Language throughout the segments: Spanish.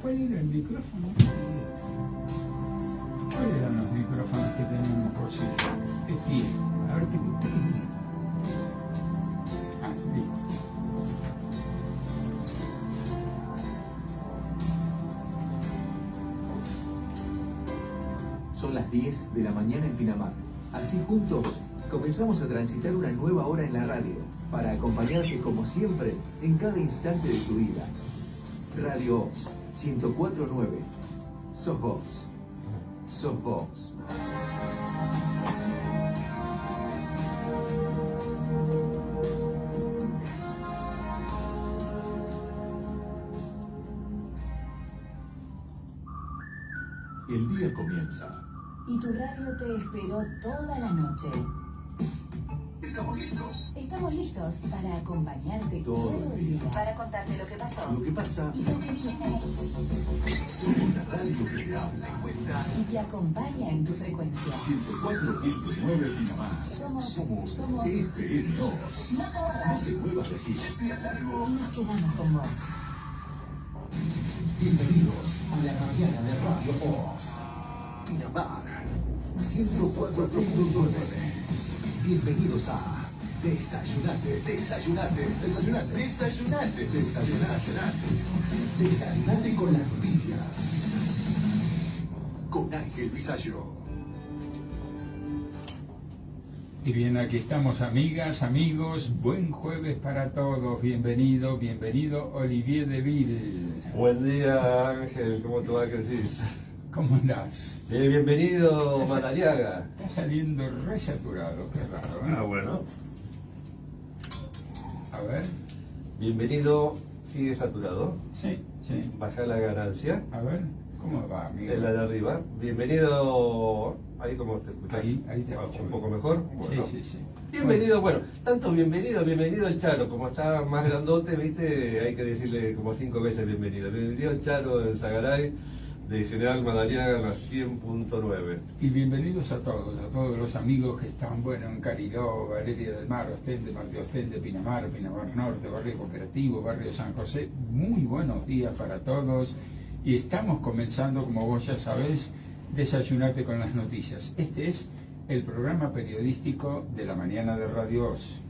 ¿Cuál era el micrófono? ¿Cuáles eran los micrófonos que teníamos, José? Este, a ver, ¿qué tenía? Ah, listo. Son las 10 de la mañana en Pinamar. Así juntos comenzamos a transitar una nueva hora en la radio para acompañarte como siempre en cada instante de tu vida. Radio Oz 104.9. Sos vos. Sos vos. El día comienza. Y tu radio te esperó toda la noche. Estamos listos. Estamos listos para acompañarte Todo todo el el día. día. Para contarte lo que pasó. Lo que pasa, Y lo que viene. somos la radio que te habla y cuenta. Y te acompaña en tu frecuencia. 104.9 Pinamar. Somos FM Oz. No te No borras. te muevas de aquí. Día largo. Nos quedamos con vos. Bienvenidos a la mañana de Radio Oz. Pinamar 104.9. Bienvenidos a Desayunate, Desayunate, Desayunate, Desayunate, Desayunate. Desayunate con las noticias. Con Ángel Visallo. Y bien, aquí estamos, amigas, amigos. Buen jueves para todos. Bienvenido, bienvenido, Olivier Deville. Buen día, Ángel, ¿cómo te va, Crescis? ¿Cómo andás? Bienvenido, Madariaga. Está saliendo resaturado, qué raro, ¿eh? Bueno. A ver, Bienvenido, sigue saturado. sí, sí. Baja la ganancia. A ver, ¿cómo va, amigo? En la de arriba. Bienvenido. Ahí como te escuchas. Ahí te Ah, escucho un bien. poco mejor. Bueno. Sí, sí, sí. Bienvenido, bueno, tanto bienvenido el Charo, como está más grandote, viste, hay que decirle como 5 veces bienvenido. Bienvenido el Charo en Zagaray, de General Madariaga, la 100.9. Y bienvenidos a todos los amigos que están, bueno, en Cariló, Valeria del Mar, Ostende, Martí Ostende, Pinamar, Pinamar Norte, Barrio Cooperativo, Barrio San José. Muy buenos días para todos. Y estamos comenzando, como vos ya sabés, Desayunate con las noticias. Este es el programa periodístico de la mañana de Radio Oz.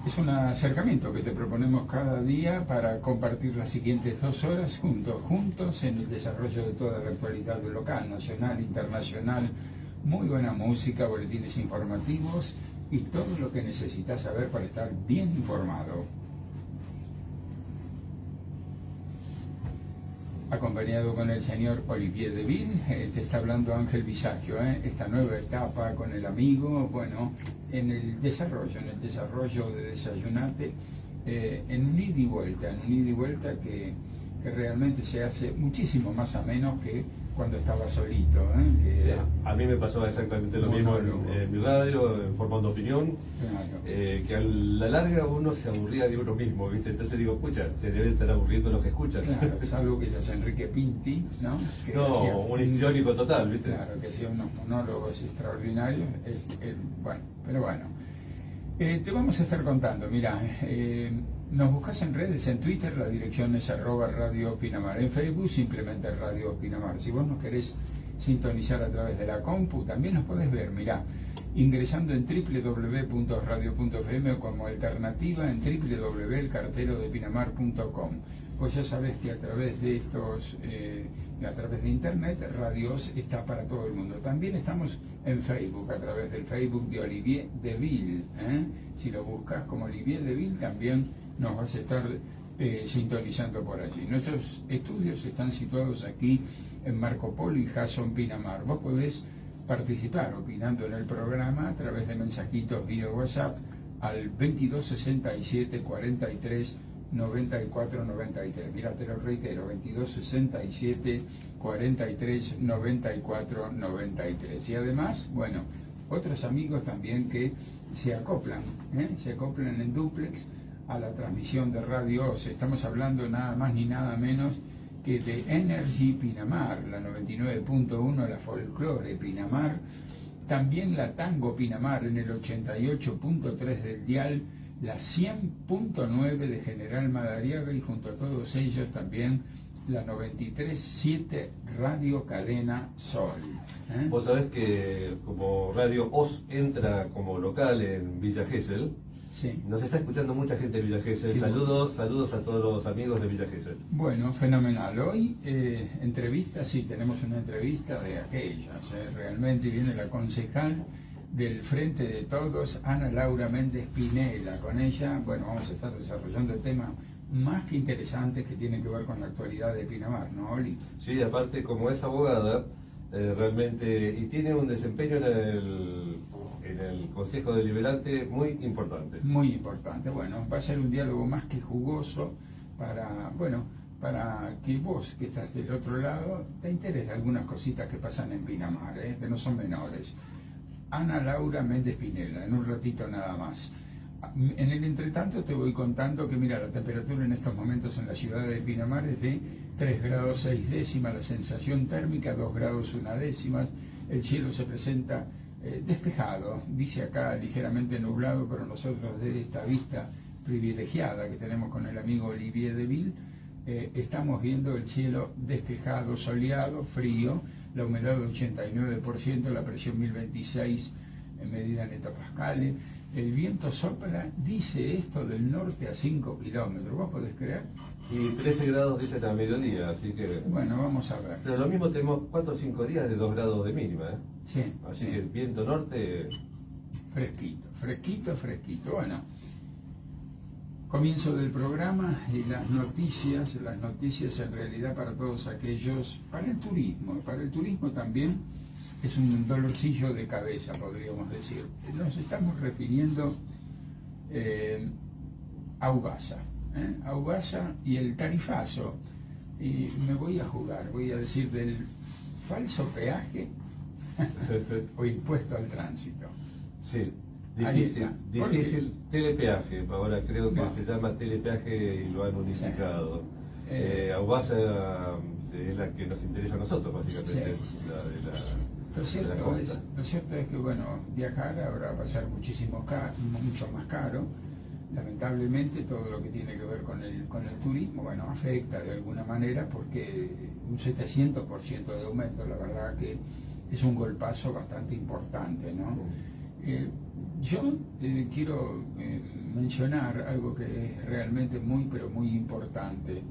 Es un acercamiento que te proponemos cada día para compartir las siguientes 2 horas juntos en el desarrollo de toda la actualidad local, nacional, internacional. Muy buena música, boletines informativos y todo lo que necesitas saber para estar bien informado. Acompañado con el señor Olivier Deville, te está hablando Ángel Visallo, esta nueva etapa con el amigo, bueno, en el desarrollo de Desayunate, en un ida y vuelta que realmente se hace muchísimo más ameno que cuando estaba solito, que Sí, era- a mí me pasaba exactamente lo mismo en mi radio, en Formando Opinión, claro. que a la larga uno se aburría de uno mismo, ¿viste? Entonces digo, escucha, se debe estar aburriendo los que escuchan. Claro, salvo que seas Enrique Pinti, ¿no? Que No, hacía- un histriónico total, ¿viste? Claro, que hacía unos monólogos extraordinarios. Bueno, pero bueno. Te vamos a estar contando, mira, nos buscas en redes, en Twitter, la dirección es @Radio Pinamar, en Facebook simplemente Radio Pinamar. Si vos nos querés sintonizar a través de la compu, también nos podés ver, mirá, ingresando en www.radio.fm o como alternativa en www.elcarterodepinamar.com. Pues ya sabés que a través de a través de internet, Radio Oz está para todo el mundo. También estamos en Facebook, a través del Facebook de Olivier Deville. Si lo buscas como Olivier Deville, también nos vas a estar sintonizando por allí. Nuestros estudios están situados aquí en Marco Polo y Jason Pinamar. Vos podés participar opinando en el programa a través de mensajitos vía WhatsApp al 2267 43 94 93. Mira, te lo reitero, 2267 43 94 93. Y además, bueno, otros amigos también que se acoplan en dúplex a la transmisión de Radio Oz. Estamos hablando nada más ni nada menos que de Energy Pinamar, la 99.1, la Folklore Pinamar, también la Tango Pinamar en el 88.3 del dial, la 100.9 de General Madariaga y junto a todos ellos también la 93.7 Radio Cadena Sol. Vos sabés que como Radio Oz entra como local en Villa Gesell, Sí. nos está escuchando mucha gente de Villa Gesell. Qué Saludos a todos los amigos de Villa Gesell. Bueno, fenomenal. Hoy entrevista, sí, tenemos una entrevista de aquellas. Realmente viene la concejal del Frente de Todos, Ana Laura Méndez Pinela. Con ella, bueno, vamos a estar desarrollando temas más que interesantes que tienen que ver con la actualidad de Pinamar, ¿no, Oli? Sí, aparte como es abogada, realmente, y tiene un desempeño en el Consejo Deliberante muy importante. Muy importante. Bueno, va a ser un diálogo más que jugoso para, bueno, para que vos, que estás del otro lado, te interesen algunas cositas que pasan en Pinamar, que no son menores. Ana Laura Méndez Pinela, en un ratito nada más. En el entretanto te voy contando que, mira, la temperatura en estos momentos en la ciudad de Pinamar es de 3 grados 6 décimas, la sensación térmica 2 grados 1 décimas, el cielo se presenta despejado, dice acá ligeramente nublado, pero nosotros desde esta vista privilegiada que tenemos con el amigo Olivier Deville, estamos viendo el cielo despejado, soleado, frío, la humedad 89%, la presión 1026 en medida en hectopascales, el viento sopla, dice esto, del norte a 5 kilómetros, ¿vos podés creer? Y 13 grados dicen a mediodía, así que... Bueno, vamos a ver. Pero lo mismo tenemos 4 o 5 días de 2 grados de mínima, Sí, Así sí. que el viento norte... Fresquito, fresquito, fresquito. Bueno, comienzo del programa y las noticias en realidad para todos aquellos, para el turismo también es un dolorcillo de cabeza, podríamos decir. Nos estamos refiriendo a Ugasa, a Ugasa y el tarifazo. Y me voy a jugar, voy a decir del falso peaje o impuesto al tránsito. Sí, Ahí difícil, está. difícil. Telepeaje, ahora creo que Va. se llama telepeaje y lo han unificado. Sí. Aubasa es la que nos interesa a nosotros, básicamente, Sí. la de la, Lo de la costa. cierto es que, bueno, viajar ahora va a ser mucho más caro. Lamentablemente todo lo que tiene que ver con el turismo, bueno, afecta de alguna manera porque un 700% de aumento, la verdad que es un golpazo bastante importante, ¿no? Yo quiero mencionar algo que es realmente muy, pero muy importante.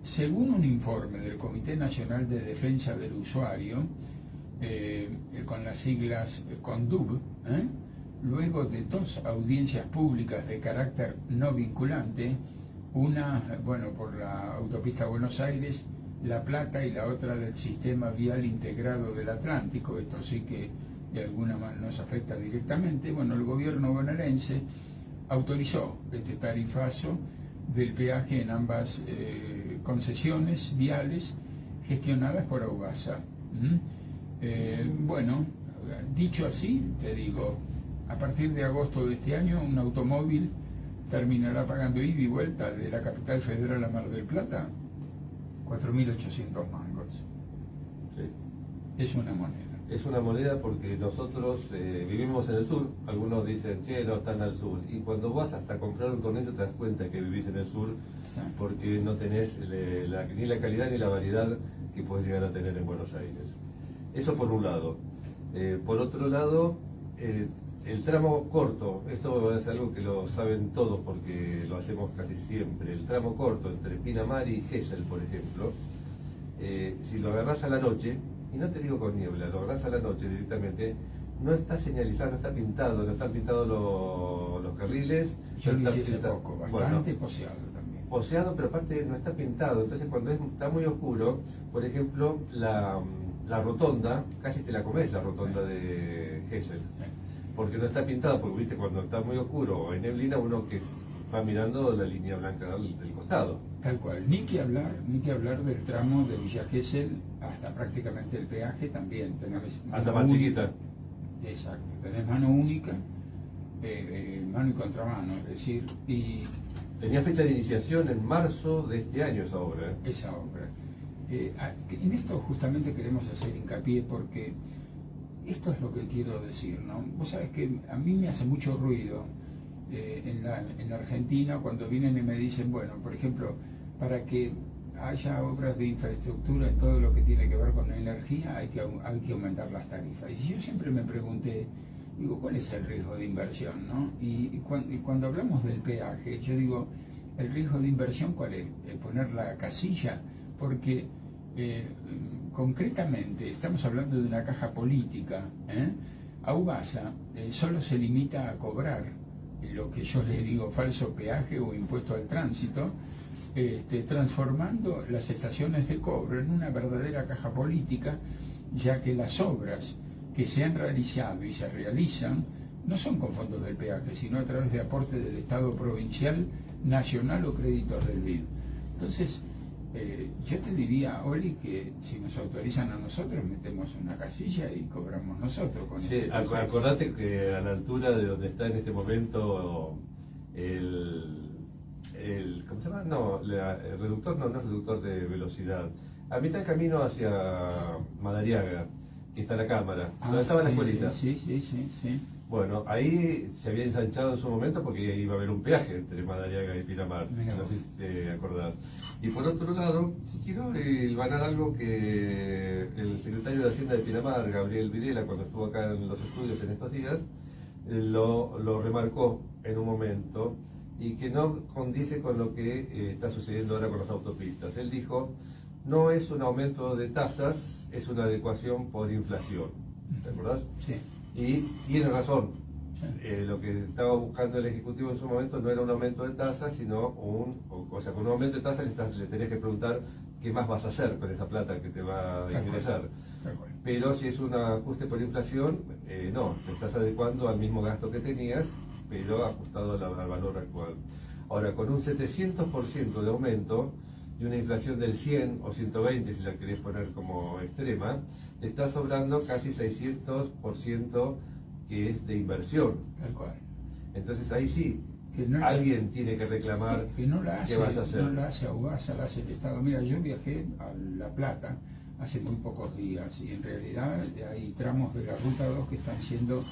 Según un informe del Comité Nacional de Defensa del Usuario, con las siglas CONDUB, luego de 2 audiencias públicas de carácter no vinculante, una, bueno, por la autopista Buenos Aires, La Plata y la otra del Sistema Vial Integrado del Atlántico, esto sí que de alguna manera nos afecta directamente, bueno, el gobierno bonaerense autorizó este tarifazo del peaje en ambas concesiones viales gestionadas por Aubasa. Bueno, dicho así, te digo, a partir de agosto de este año un automóvil terminará pagando ida y vuelta de la capital federal a Mar del Plata 4.800 mangos. Sí. Es una moneda. Es una moneda porque nosotros vivimos en el sur, algunos dicen, che, no están al sur, y cuando vas hasta comprar un tornillo te das cuenta que vivís en el sur porque no tenés ni la calidad ni la variedad que puedes llegar a tener en Buenos Aires. Eso por un lado. Por otro lado, el tramo corto, esto es algo que lo saben todos porque lo hacemos casi siempre, el tramo corto entre Pinamar y Gesell, por ejemplo, si lo agarrás a la noche, y no te digo con niebla, lo agarrás a la noche directamente, no está señalizado, no está pintado, no están pintados los carriles. Yo no lo está hice hace pintado. poco, Bueno, bastante poseado también. poseado, pero aparte no está pintado. Entonces cuando está muy oscuro, por ejemplo, la rotonda, casi te la comes la rotonda de Gesell, porque no está pintado, porque viste cuando está muy oscuro o hay neblina uno que va mirando la línea blanca del costado. Tal cual, ni que hablar del tramo de Villa Gesell hasta prácticamente el peaje también. Tenés Hasta mano más única. chiquita. Exacto, tenés mano única, mano y contramano, es decir, y Tenía fecha de iniciación en marzo de este año esa obra. esa obra. En esto justamente queremos hacer hincapié porque esto es lo que quiero decir, ¿no? Vos sabés que a mí me hace mucho ruido en la Argentina cuando vienen y me dicen, bueno, por ejemplo, para que haya obras de infraestructura en todo lo que tiene que ver con la energía hay que aumentar las tarifas. Y yo siempre me pregunté, digo, ¿cuál es el riesgo de inversión, no? Y cuando hablamos del peaje, yo digo, ¿el riesgo de inversión cuál es? Poner la casilla, porque concretamente estamos hablando de una caja política, AUBASA solo se limita a cobrar lo que yo le digo falso peaje o impuesto al tránsito, transformando las estaciones de cobro en una verdadera caja política, ya que las obras que se han realizado y se realizan no son con fondos del peaje, sino a través de aporte del Estado provincial, nacional o créditos del BID. Entonces, yo te diría, Oli, que si nos autorizan a nosotros, metemos una casilla y cobramos nosotros. Con sí, acordate que a la altura de donde está en este momento ¿cómo se llama? No, el reductor no es reductor de velocidad. A mitad de camino hacia Madariaga, que está la cámara, donde estaba la escuelita. Sí. Bueno, ahí se había ensanchado en su momento porque iba a haber un peaje entre Madariaga y Pinamar, no sé si te acordás. Y por otro lado, si quiero hilvanar algo que el secretario de Hacienda de Pinamar, Gabriel Videla, cuando estuvo acá en los estudios en estos días, lo remarcó en un momento y que no condice con lo que está sucediendo ahora con las autopistas. Él dijo, no es un aumento de tasas, es una adecuación por inflación. ¿Te acordás? Sí. Y tiene razón. Lo que estaba buscando el Ejecutivo en su momento no era un aumento de tasas, sino con un aumento de tasas le tenés que preguntar qué más vas a hacer con esa plata que te va a ingresar. Pero si es un ajuste por inflación, no, te estás adecuando al mismo gasto que tenías, pero ajustado al valor actual. Ahora, con un 700% de aumento y una inflación del 100 o 120, si la querés poner como extrema, te está sobrando casi 600% que es de inversión. Tal cual. Entonces ahí sí, que no alguien tiene que reclamar que no la hace, qué vas a hacer. No la hace AUBASA, la hace el Estado. Mira, yo viajé a La Plata hace muy pocos días y en realidad hay tramos de la Ruta 2 que están siendo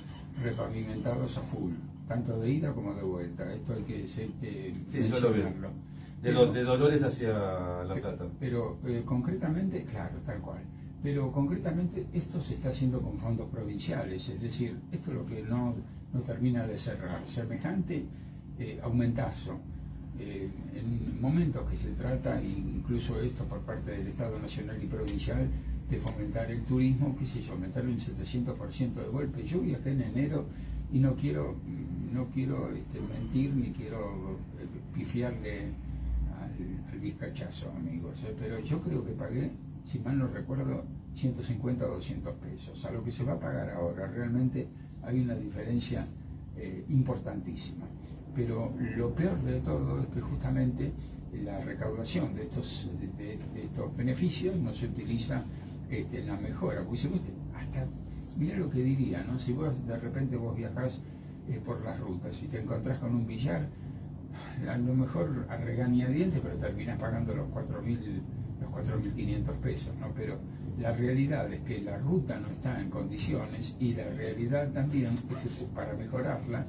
repavimentados a full, tanto de ida como de vuelta. Esto hay que mencionarlo. De Dolores hacia La Plata. Pero concretamente, claro, tal cual. Pero concretamente esto se está haciendo con fondos provinciales, es decir, esto es lo que no termina de cerrar. Semejante aumentazo en momentos que se trata, incluso esto por parte del Estado Nacional y Provincial, de fomentar el turismo, qué sé yo, aumentarlo en 700% de golpe. Yo viajé en enero y no quiero mentir ni quiero pifiarle al vizcachazo, amigos, pero yo creo que pagué, si mal no recuerdo, 150 o 200 pesos. A lo que se va a pagar ahora, realmente hay una diferencia importantísima. Pero lo peor de todo es que justamente la recaudación de estos beneficios no se utiliza en la mejora. Pues hasta, mira lo que diría, ¿no? Si vos de repente viajás por las rutas y te encontrás con un billar, a lo mejor a regañadientes, pero terminás pagando los 4.500 pesos, ¿no? Pero la realidad es que la ruta no está en condiciones y la realidad también es que para mejorarla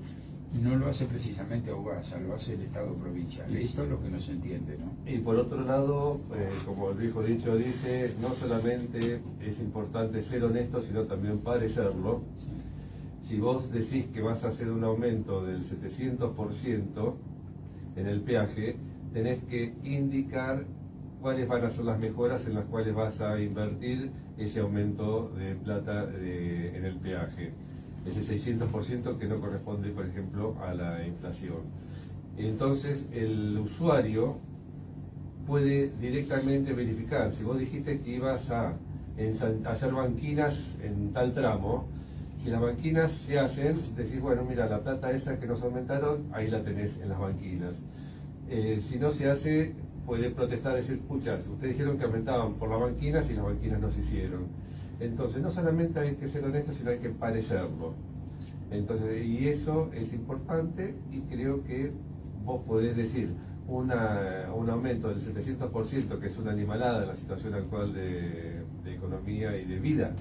no lo hace precisamente AUBASA, lo hace el Estado provincial. Esto es lo que no se entiende, ¿no? Y por otro lado, como el viejo dicho dice, no solamente es importante ser honesto, sino también parecerlo. Sí. Si vos decís que vas a hacer un aumento del 700% en el peaje, tenés que indicar cuáles van a ser las mejoras en las cuales vas a invertir ese aumento de plata en el peaje. Ese 600% que no corresponde, por ejemplo, a la inflación. Entonces, el usuario puede directamente verificar. Si vos dijiste que ibas a hacer banquinas en tal tramo, si las banquinas se hacen, decís, bueno, mira, la plata esa que nos aumentaron, ahí la tenés en las banquinas. Si no se hace, puede protestar, decir, pucha, ustedes dijeron que aumentaban por las banquinas y las banquinas no se hicieron. Entonces, no solamente hay que ser honesto, sino hay que parecerlo. Entonces, y eso es importante, y creo que vos podés decir un aumento del 700%, que es una animalada en la situación actual de economía y de vida,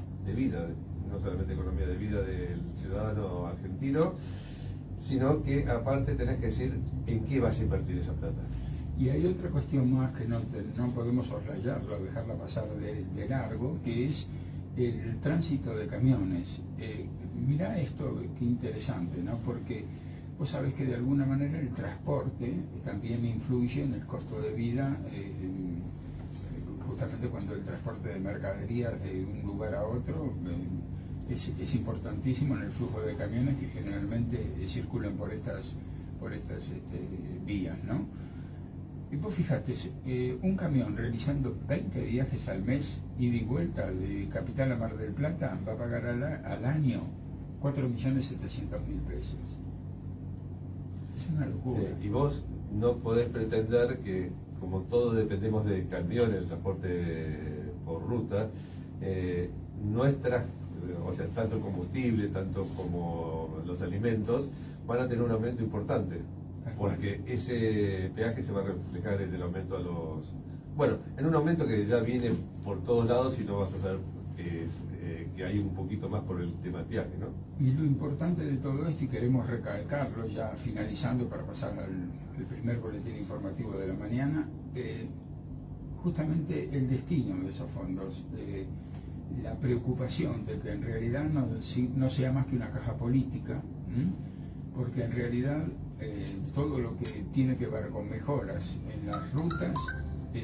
no solamente economía de vida del ciudadano argentino, sino que aparte tenés que decir en qué vas a invertir esa plata. Y hay otra cuestión más que no podemos soslayarla o dejarla pasar de largo, que es el tránsito de camiones. Mirá esto, qué interesante, ¿no? Porque vos sabés que de alguna manera el transporte también influye en el costo de vida, justamente cuando el transporte de mercaderías de un lugar a otro es importantísimo en el flujo de camiones que generalmente circulan por estas vías, ¿no? Y vos fijate, un camión realizando 20 viajes al mes, ida y vuelta de Capital a Mar del Plata, va a pagar al año 4.700.000 pesos. Es una locura. Sí, y vos no podés pretender que, como todos dependemos de camiones, el transporte por ruta, o sea, tanto el combustible, tanto como los alimentos, van a tener un aumento importante. Porque ese peaje se va a reflejar en el aumento en un aumento que ya viene por todos lados y no vas a saber que hay un poquito más por el tema del peaje, ¿no? Y lo importante de todo esto, y queremos recalcarlo ya finalizando para pasar al primer boletín informativo de la mañana, justamente el destino de esos fondos, la preocupación de que en realidad no sea más que una caja política, porque en realidad todo lo que tiene que ver con mejoras en las rutas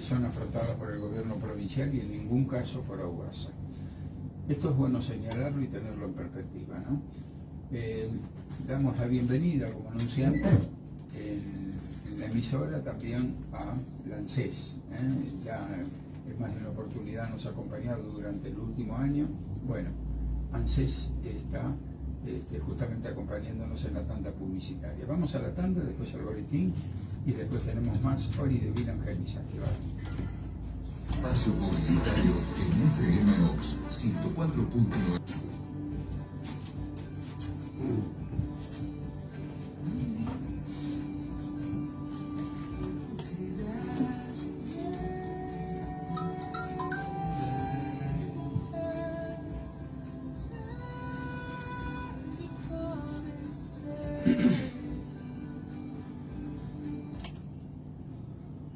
son afrontadas por el gobierno provincial y en ningún caso por AUASA. Esto es bueno señalarlo y tenerlo en perspectiva, ¿no? Damos la bienvenida como anunciante en la emisora también a la ANSES. Ya en más de una oportunidad nos ha acompañado durante el último año. Bueno, ANSES está justamente acompañándonos en la tanda publicitaria. Vamos a la tanda, después al boletín y después tenemos más Ori de Vila Angeliza. Espacio publicitario en FM Ox 104.9.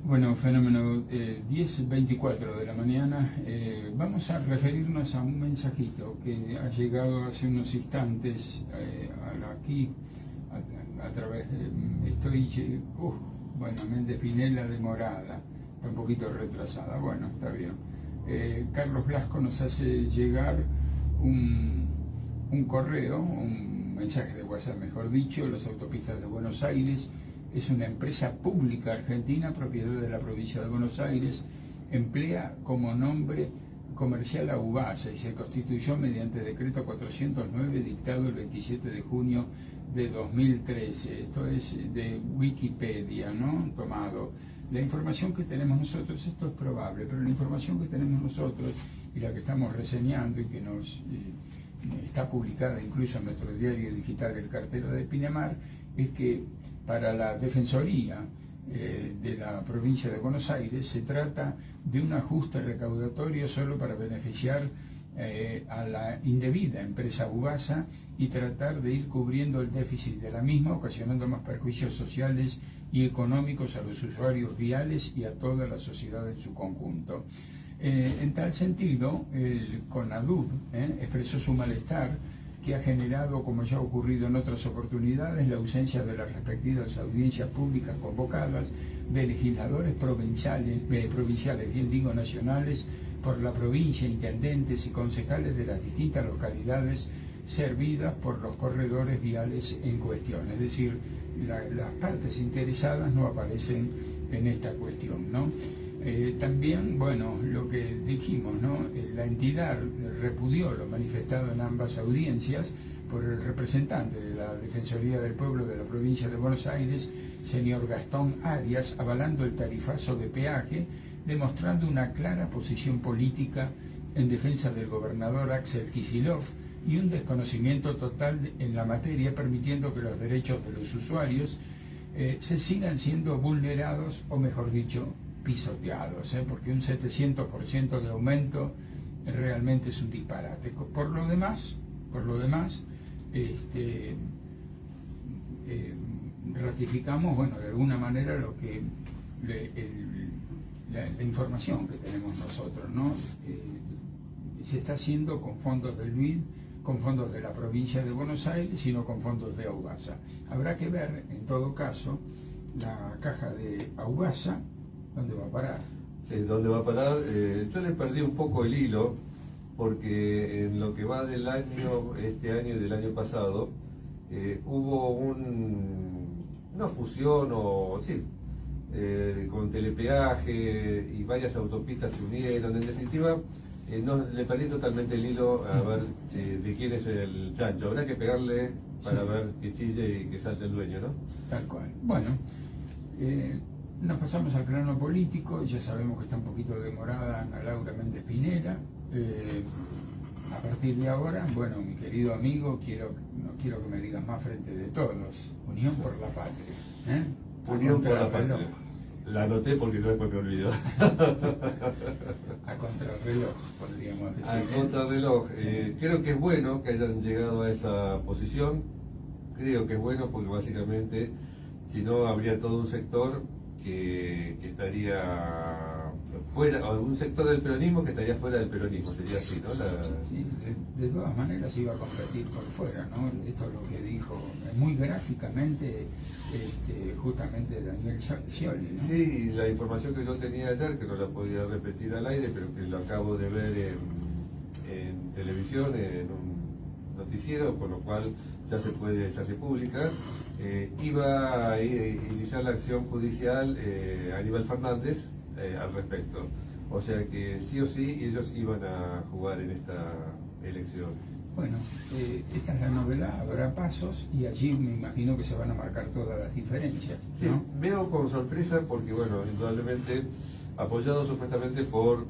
Bueno, fenómeno 10:24 de la mañana. Vamos a referirnos a un mensajito que ha llegado hace unos instantes aquí a través de... bueno, Méndez Pinela de Morada, está un poquito retrasada, bueno, está bien. Carlos Blasco nos hace llegar un correo, un mensaje de WhatsApp, mejor dicho. Las autopistas de Buenos Aires es una empresa pública argentina, propiedad de la provincia de Buenos Aires, emplea como nombre comercial a UBASA y se constituyó mediante decreto 409 dictado el 27 de junio de 2013. Esto es de Wikipedia, ¿no? Tomado. La información que tenemos nosotros, esto es probable, pero la información que tenemos nosotros y la que estamos reseñando y que nos está publicada incluso en nuestro diario digital El Cartero de Pinamar, es que para la Defensoría de la provincia de Buenos Aires se trata de un ajuste recaudatorio solo para beneficiar a la indebida empresa UBASA y tratar de ir cubriendo el déficit de la misma, ocasionando más perjuicios sociales y económicos a los usuarios viales y a toda la sociedad en su conjunto. En tal sentido, el CONADUB expresó su malestar, que ha generado, como ya ha ocurrido en otras oportunidades, la ausencia de las respectivas audiencias públicas convocadas de legisladores provinciales, bien digo nacionales, por la provincia, intendentes y concejales de las distintas localidades servidas por los corredores viales en cuestión. Es decir, las partes interesadas no aparecen en esta cuestión, ¿no? También, bueno, lo que dijimos, ¿no? La entidad repudió lo manifestado en ambas audiencias por el representante de la Defensoría del Pueblo de la provincia de Buenos Aires, señor Gastón Arias, avalando el tarifazo de peaje, demostrando una clara posición política en defensa del gobernador Axel Kicillof y un desconocimiento total en la materia, permitiendo que los derechos de los usuarios se sigan siendo vulnerados, o mejor dicho, pisoteados, porque un 700% de aumento realmente es un disparate. Por lo demás, Por lo demás, ratificamos, bueno, de alguna manera lo que la información que tenemos nosotros, ¿no? Se está haciendo con fondos del BID, con fondos de la provincia de Buenos Aires, sino con fondos de Aubasa. Habrá que ver, en todo caso, la caja de Aubasa, ¿dónde va a parar? Sí, ¿dónde va a parar? Yo le perdí un poco el hilo, porque en lo que va del año, este año y del año pasado, hubo una fusión con telepeaje y varias autopistas se unieron. En definitiva, no, le perdí totalmente el hilo a ver de quién es el chancho. Habrá que pegarle para ver que chille y que salte el dueño, ¿no? Tal cual. Bueno, nos pasamos al plano político. Ya sabemos que está un poquito demorada Ana Laura Méndez Pinera. A partir de ahora, bueno, mi querido amigo, no quiero que me digas más frente de todos. Unión por la Patria. Unión por la Contrarreloj. Patria. La anoté porque yo después me olvido. A contrarreloj, podríamos decir. Al contrarreloj. Creo que es bueno que hayan llegado a esa posición. Creo que es bueno porque básicamente, si no, habría todo un sector que estaría fuera, o un sector del peronismo que estaría fuera del peronismo, sería así, ¿no? Sí, de todas maneras iba a competir por fuera, ¿no? Esto es lo que dijo muy gráficamente justamente Daniel Scioli, ¿no? Sí, la información que yo tenía ayer, que no la podía repetir al aire, pero que lo acabo de ver en televisión, en un noticiero, con lo cual ya se hace pública. Iba a iniciar la acción judicial Aníbal Fernández al respecto. O sea que sí o sí ellos iban a jugar en esta elección. Bueno, esta es la novela, habrá pasos y allí me imagino que se van a marcar todas las diferencias, Sí, ¿no? veo con sorpresa porque, bueno, indudablemente apoyado supuestamente yo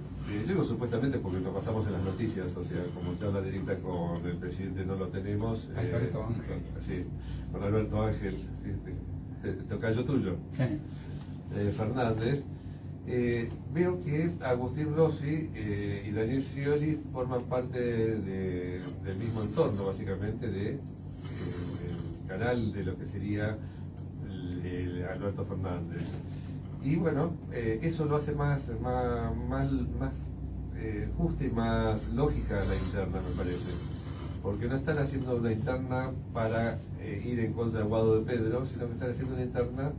digo supuestamente porque lo pasamos en las noticias, o sea, como charla directa con el presidente no lo tenemos. Alberto Ángel. Sí, con Alberto Ángel, sí, tocayo tuyo. Sí. Fernández. Veo que Agustín Rossi y Daniel Scioli forman parte del mismo entorno, básicamente, del canal de lo que sería el Alberto Fernández. Y bueno, eso lo hace más justa y más lógica la interna, me parece. Porque no están haciendo una interna para ir en contra de Guado de Pedro, sino que están haciendo una interna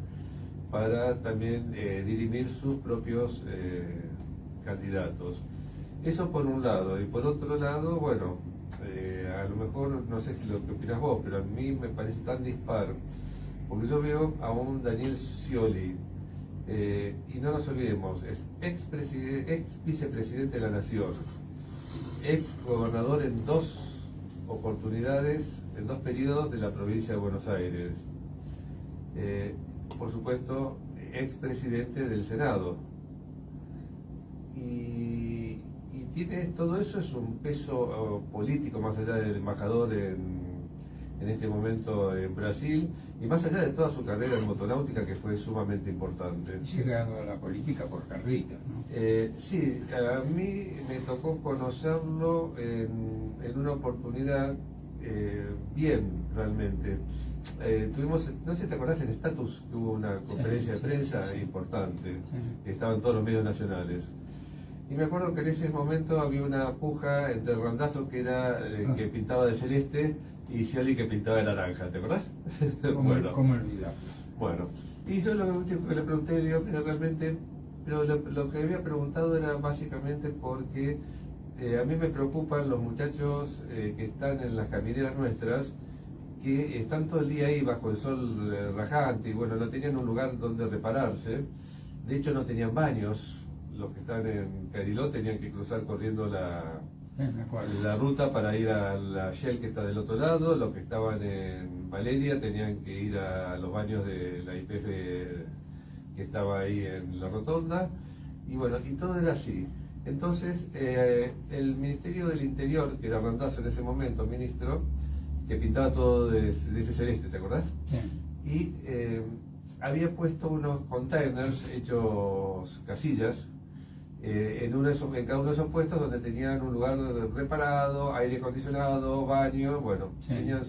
para también dirimir sus propios candidatos. Eso por un lado. Y por otro lado, bueno, a lo mejor, no sé si lo que opinas vos, pero a mí me parece tan dispar, porque yo veo a un Daniel Scioli, y no nos olvidemos, es ex vicepresidente de la Nación, ex gobernador en 2 oportunidades, en 2 periodos de la provincia de Buenos Aires. Por supuesto, expresidente del Senado. Y tiene todo eso, es un peso político más allá del embajador en este momento en Brasil y más allá de toda su carrera en motonáutica que fue sumamente importante. Llegado a la política por Carlitos, ¿no? Sí, a mí me tocó conocerlo en una oportunidad bien, realmente. Tuvimos, no sé si te acordás, en Status tuvo una conferencia de prensa importante, que estaban todos los medios nacionales. Y me acuerdo que en ese momento había una puja entre Randazzo, que era que pintaba de celeste, y Scioli, que pintaba de naranja, ¿te acordás? ¿Cómo olvidarlo? Bueno, y yo lo último que le pregunté, digo, pero lo que había preguntado era básicamente porque a mí me preocupan los muchachos que están en las camineras nuestras, que están todo el día ahí bajo el sol rajante y bueno, no tenían un lugar donde repararse. De hecho, no tenían baños. Los que están en Cariló tenían que cruzar corriendo la ruta para ir a la Shell que está del otro lado. Los que estaban en Valeria tenían que ir a los baños de la YPF que estaba ahí en la rotonda. Y bueno, y todo era así. Entonces, el Ministerio del Interior, que era Randazzo en ese momento, ministro, que pintaba todo de ese celeste, ¿te acordás? Sí. Y había puesto unos containers hechos casillas en cada uno de esos puestos donde tenían un lugar reparado, aire acondicionado, baño, bueno, Sí, tenían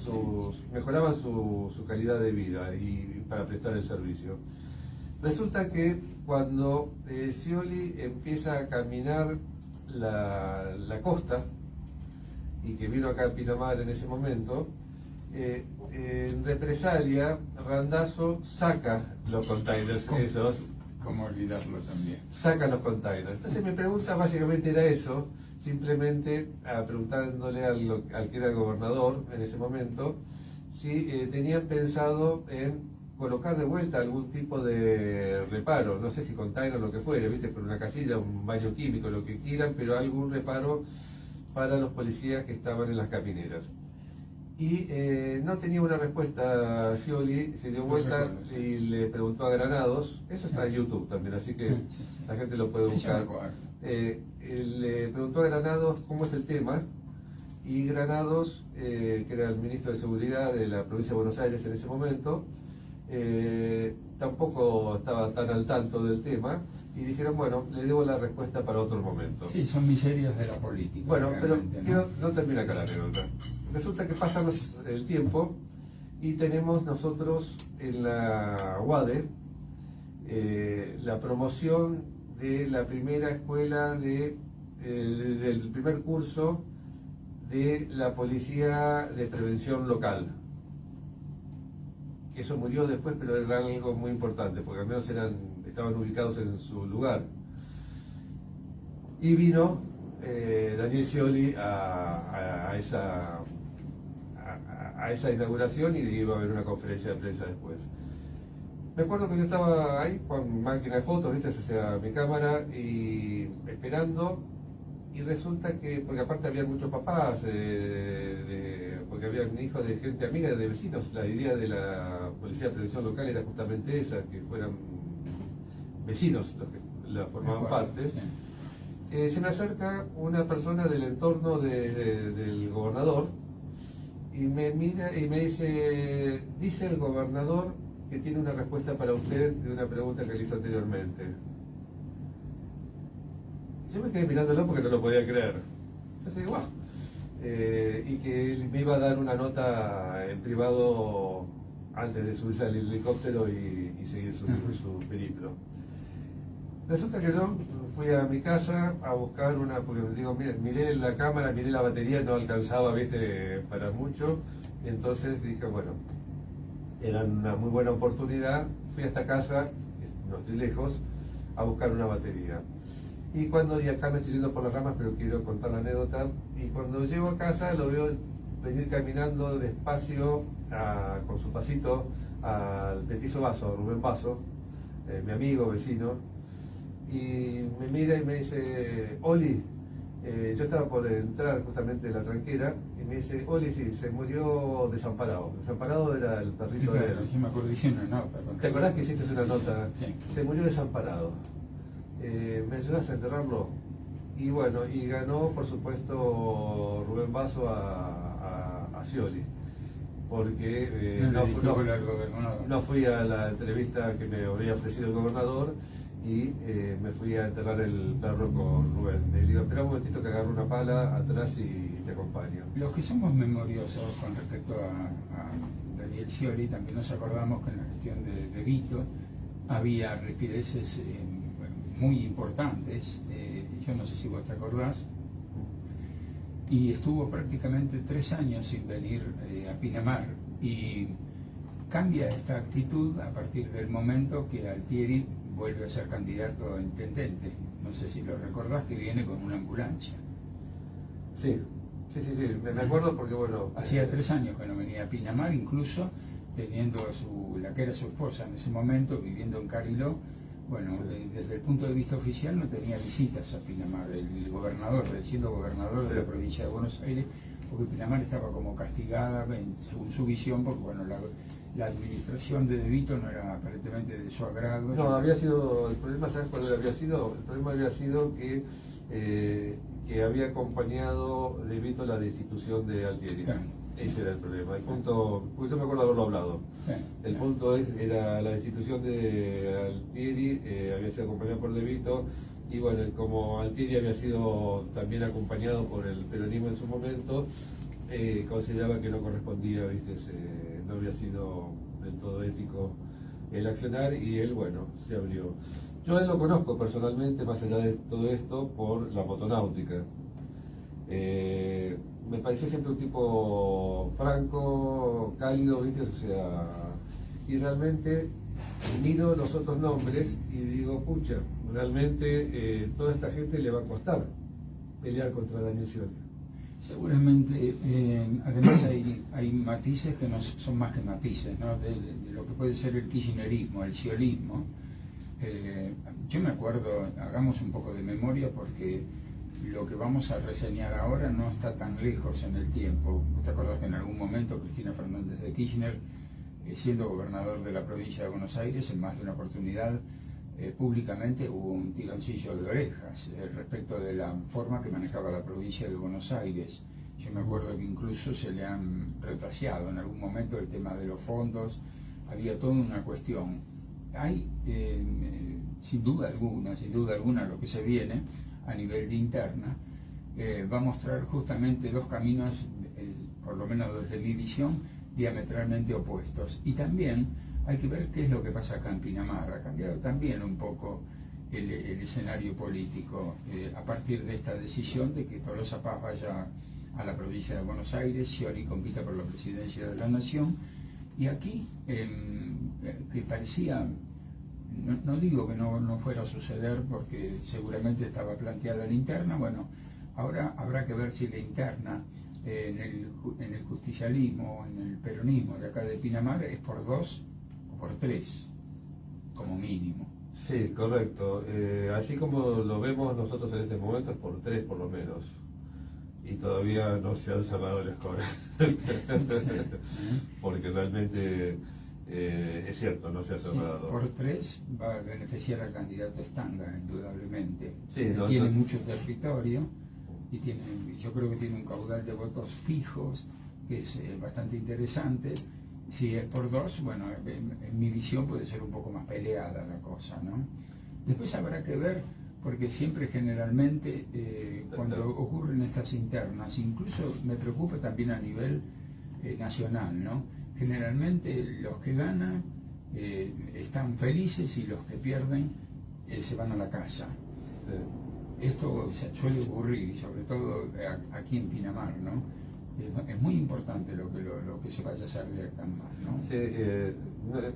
mejoraban su calidad de vida y para prestar el servicio. Resulta que cuando Scioli empieza a caminar la costa y que vino acá a Pinamar en ese momento, en represalia, Randazzo saca los containers esos. ¿Cómo olvidarlo también? Sacan los containers. Entonces mi pregunta básicamente era eso, simplemente preguntándole al que era el gobernador en ese momento, si tenían pensado en colocar de vuelta algún tipo de reparo, no sé si container o lo que fuere, viste, por una casilla, un baño químico, lo que quieran, pero algún reparo para los policías que estaban en las camineras. Y no tenía una respuesta Scioli, se dio vuelta y le preguntó a Granados, eso está en YouTube también, así que la gente lo puede buscar. Le preguntó a Granados cómo es el tema, y Granados, que era el ministro de Seguridad de la provincia de Buenos Aires en ese momento, tampoco estaba tan al tanto del tema, y dijeron, bueno, le debo la respuesta para otro momento. Sí, son miserias de la política. Bueno, pero ¿no? no termina acá la anécdota. Resulta que pasa el tiempo y tenemos nosotros en la UADE la promoción de la primera escuela del primer curso de la Policía de Prevención Local. Eso murió después, pero era algo muy importante, porque al menos estaban ubicados en su lugar. Y vino Daniel Scioli a esa inauguración, y iba a haber una conferencia de prensa después. Me acuerdo que yo estaba ahí con máquina de fotos, ¿viste? O sea, mi cámara, y esperando, y resulta que, porque aparte había muchos papás, porque habían hijos de gente amiga, de vecinos, la idea de la Policía de Prevención Local era justamente esa, que fueran vecinos los que la formaban parte. Sí. Se me acerca una persona del entorno del gobernador y me mira y me dice el gobernador que tiene una respuesta para usted de una pregunta que le hizo anteriormente. Yo me quedé mirándolo porque no lo podía creer. Entonces digo, y que él me iba a dar una nota en privado antes de subirse al helicóptero y seguir su periplo. Resulta que yo fui a mi casa a buscar porque digo, miré la cámara, miré la batería, no alcanzaba, viste, para mucho, y entonces dije, bueno, era una muy buena oportunidad, fui hasta casa, no estoy lejos, a buscar una batería. Y acá me estoy yendo por las ramas, pero quiero contar la anécdota, y cuando llego a casa lo veo venir caminando despacio, con su pasito, al petizo Basso, a Rubén Basso, mi amigo, vecino, y me mira y me dice, Oli, yo estaba por entrar justamente en la tranquera, y me dice, Oli, sí, se murió desamparado. Desamparado era el perrito de él. Yo me acuerdo, hice una nota. ¿Te acordás que hiciste una nota? Sí. Se murió desamparado. ¿Me ayudas a enterrarlo? Y bueno, y ganó, por supuesto, Rubén Basso a Scioli, porque no fui a la entrevista que me había ofrecido el gobernador, y me fui a enterrar el perro con Rubén. Le digo, espera un momentito que agarro una pala atrás y te acompaño. Los que somos memoriosos con respecto a Daniel Scioli, también nos acordamos que en la gestión de Vito había respireces muy importantes, yo no sé si vos te acordás, y estuvo prácticamente 3 años sin venir a Pinamar, y cambia esta actitud a partir del momento que Altieri vuelve a ser candidato a intendente. No sé si lo recordás, que viene con una ambulancia. Sí, me acuerdo porque bueno... Hacía 3 años que no venía a Pinamar, incluso teniendo la que era su esposa en ese momento, viviendo en Cariló. Bueno, desde el punto de vista oficial no tenía visitas a Pinamar, el gobernador, siendo gobernador de la provincia de Buenos Aires, porque Pinamar estaba como castigada, según su visión, porque bueno, la administración de Vito no era aparentemente de su agrado. No, había sido, el problema, ¿sabes cuál había sido? El problema había sido que había acompañado de Vito la destitución de Altieri. Claro. Ese era el problema. El punto, pues yo me acuerdo de haberlo hablado. El punto era la destitución de Altieri, había sido acompañado por De Vito, Y bueno, como Altieri había sido también acompañado por el peronismo en su momento, consideraba que no correspondía, ¿viste? No había sido del todo ético el accionar, y él, bueno, se abrió. Yo a él lo conozco personalmente, más allá de todo esto, por la motonáutica. Me pareció siempre un tipo franco, cálido, ¿viste? O sea, y realmente miro los otros nombres y digo, pucha, realmente toda esta gente le va a costar pelear contra Daniel Scioli. Seguramente, además hay matices que no son más que matices, ¿no? De lo que puede ser el kirchnerismo, el sciolismo. Yo me acuerdo, hagamos un poco de memoria, porque lo que vamos a reseñar ahora no está tan lejos en el tiempo. ¿Te acuerdas que en algún momento Cristina Fernández de Kirchner, siendo gobernador de la provincia de Buenos Aires, en más de una oportunidad, públicamente hubo un tironcillo de orejas respecto de la forma que manejaba la provincia de Buenos Aires? Yo me acuerdo que incluso se le han retaseado en algún momento el tema de los fondos, había toda una cuestión. Hay, sin duda alguna, lo que se viene a nivel de interna va a mostrar justamente dos caminos, por lo menos desde mi visión, diametralmente opuestos. Y también hay que ver qué es lo que pasa acá en Pinamar. Ha cambiado también un poco el escenario político a partir de esta decisión de que Tolosa Paz vaya a la provincia de Buenos Aires, Scioli compita por la presidencia de la Nación, y aquí, que parecía, no digo que no fuera a suceder, porque seguramente estaba planteada la interna. Bueno, ahora habrá que ver si la interna en el justicialismo, en el peronismo de acá de Pinamar, es por 2 o por 3, como mínimo. Sí, correcto. Así como lo vemos nosotros en este momento, es por 3 por lo menos. Y todavía no se han cerrado el score. Porque realmente es cierto, no se ha cerrado. Sí, por 3 va a beneficiar al candidato Stanga, indudablemente. Sí, tiene mucho territorio y yo creo que tiene un caudal de votos fijos que es bastante interesante. Si es por 2, bueno, en mi visión puede ser un poco más peleada la cosa, ¿no? Después habrá que ver, porque siempre generalmente cuando ocurren estas internas, incluso me preocupa también a nivel nacional, ¿no? Generalmente los que ganan están felices y los que pierden se van a la casa. Esto suele ocurrir, y sobre todo aquí en Pinamar, ¿no? Es muy importante lo que se vaya a hacer de acá en más, ¿no? Sí,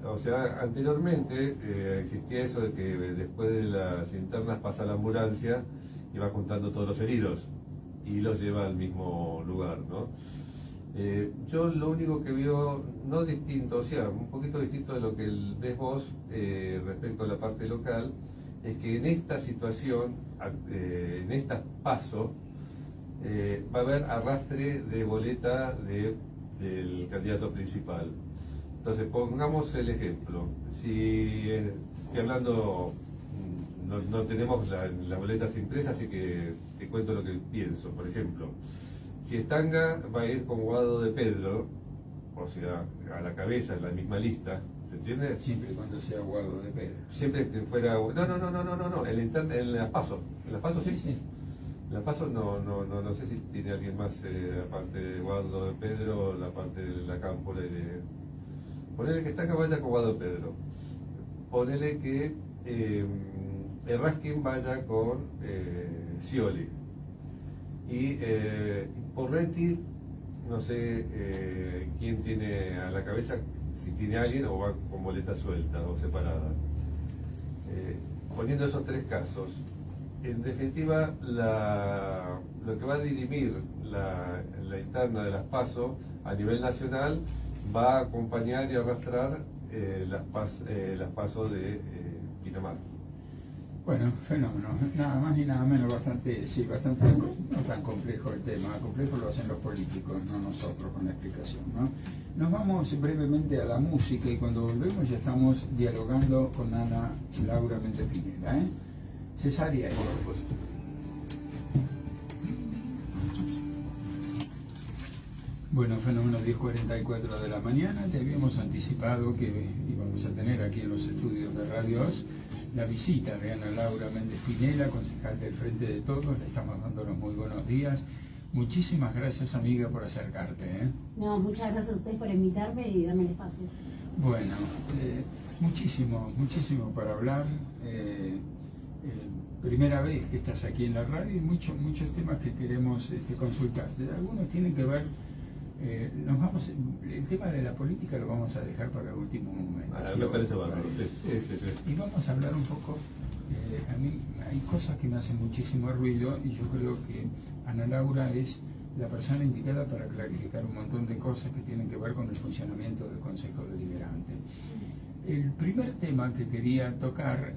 o sea, anteriormente existía eso de que después de las internas pasa la ambulancia y va juntando todos los heridos y los lleva al mismo lugar, ¿no? Yo lo único que veo, no distinto, o sea, un poquito distinto de lo que ves vos respecto a la parte local, es que en esta situación, en estas pasos, va a haber arrastre de boleta del candidato principal. Entonces, pongamos el ejemplo. Si estoy hablando, no tenemos las boletas impresas, así que te cuento lo que pienso. Por ejemplo, si Stanga va a ir con Guado de Pedro, o sea, a la cabeza en la misma lista, ¿se entiende? Siempre y cuando sea Guado de Pedro. Siempre que fuera... No, en la PASO. En la PASO sí. La PASO no sé si tiene alguien más aparte de Guado de Pedro, la parte de la Cámpora y de... Ponele que Stanga vaya con Guado de Pedro. Ponele que Errázquin vaya con Scioli. Y Porretti, no sé quién tiene a la cabeza, si tiene alguien o va con boleta suelta o separada. Poniendo esos 3 casos, en definitiva, lo que va a dirimir la interna de las PASO a nivel nacional va a acompañar y arrastrar las PASO de Pinamar. Bueno, fenómeno, nada más ni nada menos, bastante no tan complejo el tema, complejo lo hacen los políticos, no nosotros con la explicación, ¿no? Nos vamos brevemente a la música y cuando volvemos ya estamos dialogando con Ana Laura Méndez Pineda, Cesárea. Bueno, Fenómeno 10:44 de la mañana, te habíamos anticipado que íbamos a tener aquí en los estudios de Radio Oz la visita de Ana Laura Méndez Pinela, concejal del Frente de Todos. Le estamos dando los muy buenos días. Muchísimas gracias, amiga, por acercarte. No, muchas gracias a ustedes por invitarme y darme el espacio. Bueno, muchísimo para hablar. Primera vez que estás aquí en la radio y muchos temas que queremos consultarte. Algunos tienen que ver, el tema de la política lo vamos a dejar para el último momento. Me parece bárbaro, sí. Y vamos a hablar un poco, a mí hay cosas que me hacen muchísimo ruido y yo creo que Ana Laura es la persona indicada para clarificar un montón de cosas que tienen que ver con el funcionamiento del Consejo Deliberante. El primer tema que quería tocar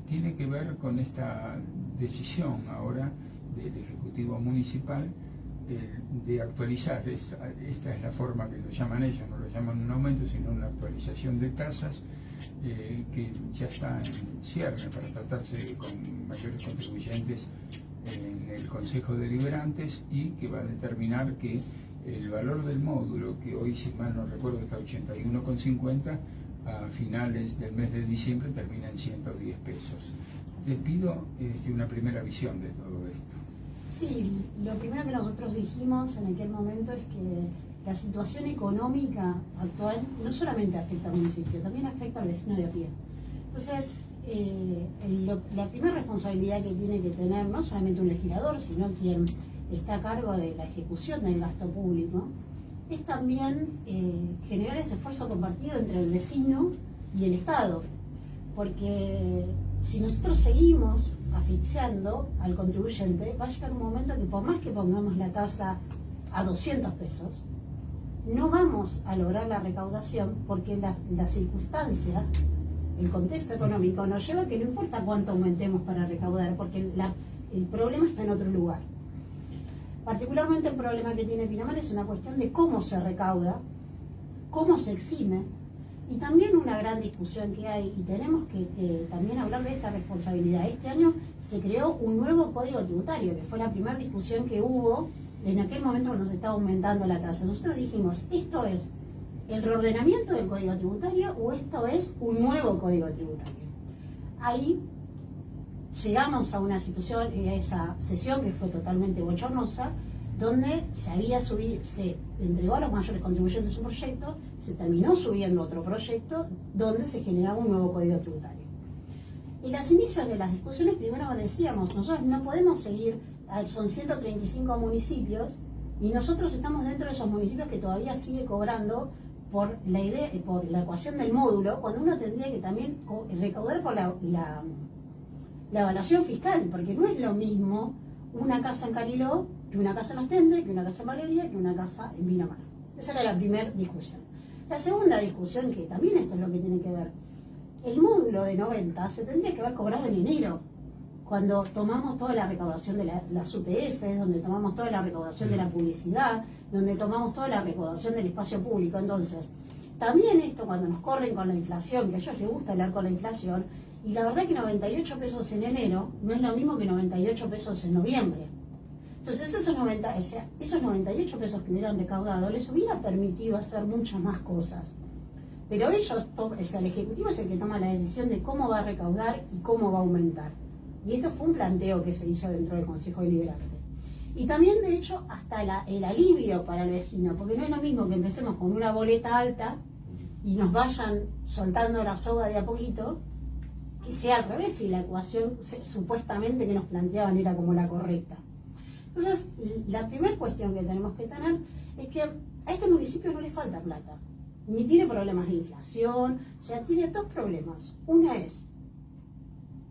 tiene que ver con esta decisión ahora del Ejecutivo Municipal de actualizar, esta es la forma que lo llaman ellos, no lo llaman un aumento sino una actualización de tasas que ya está en cierre para tratarse con mayores contribuyentes en el Consejo de Deliberantes y que va a determinar que el valor del módulo, que hoy, si mal no recuerdo, está 81,50, a finales del mes de diciembre termina en 110 pesos. Les pido una primera visión de todo esto. Sí, lo primero que nosotros dijimos en aquel momento es que la situación económica actual no solamente afecta al municipio, también afecta al vecino de a pie. Entonces, la primera responsabilidad que tiene que tener no solamente un legislador, sino quien está a cargo de la ejecución del gasto público, es también generar ese esfuerzo compartido entre el vecino y el Estado. Porque si nosotros seguimos asfixiando al contribuyente, va a llegar un momento que por más que pongamos la tasa a 200 pesos, no vamos a lograr la recaudación porque la circunstancia, el contexto económico nos lleva a que no importa cuánto aumentemos para recaudar, porque el problema está en otro lugar. Particularmente el problema que tiene Pinamar es una cuestión de cómo se recauda, cómo se exime, y también una gran discusión que hay, y tenemos que también hablar de esta responsabilidad. Este año se creó un nuevo código tributario, que fue la primera discusión que hubo en aquel momento cuando se estaba aumentando la tasa. Nosotros dijimos, ¿esto es el reordenamiento del código tributario o esto es un nuevo código tributario? Ahí llegamos a una situación, esa sesión que fue totalmente bochornosa, donde se entregó a los mayores contribuyentes un proyecto, se terminó subiendo otro proyecto, donde se generaba un nuevo código tributario. En los inicios de las discusiones, primero decíamos, nosotros no podemos seguir, son 135 municipios, y nosotros estamos dentro de esos municipios que todavía sigue cobrando por la ecuación del módulo, cuando uno tendría que también recaudar por la evaluación fiscal, porque no es lo mismo una casa en Cariló que una casa en Ostende, que una casa en Valeria, que una casa en Pinamar. Esa era la primera discusión. La segunda discusión, que también esto es lo que tiene que ver, el módulo de 90 se tendría que haber cobrado en enero, cuando tomamos toda la recaudación de las UTF, donde tomamos toda la recaudación de la publicidad, donde tomamos toda la recaudación del espacio público. Entonces, también esto cuando nos corren con la inflación, que a ellos les gusta hablar con la inflación, y la verdad que 98 pesos en enero no es lo mismo que 98 pesos en noviembre. Entonces esos 98 pesos que hubieran recaudado les hubiera permitido hacer muchas más cosas. Pero ellos, el Ejecutivo es el que toma la decisión de cómo va a recaudar y cómo va a aumentar. Y esto fue un planteo que se hizo dentro del Consejo Deliberante. Y también, de hecho, hasta el alivio para el vecino, porque no es lo mismo que empecemos con una boleta alta y nos vayan soltando la soga de a poquito, que sea al revés y la ecuación supuestamente que nos planteaban era como la correcta. Entonces, la primera cuestión que tenemos que tener es que a este municipio no le falta plata, ni tiene problemas de inflación, o sea, tiene dos problemas. Una es,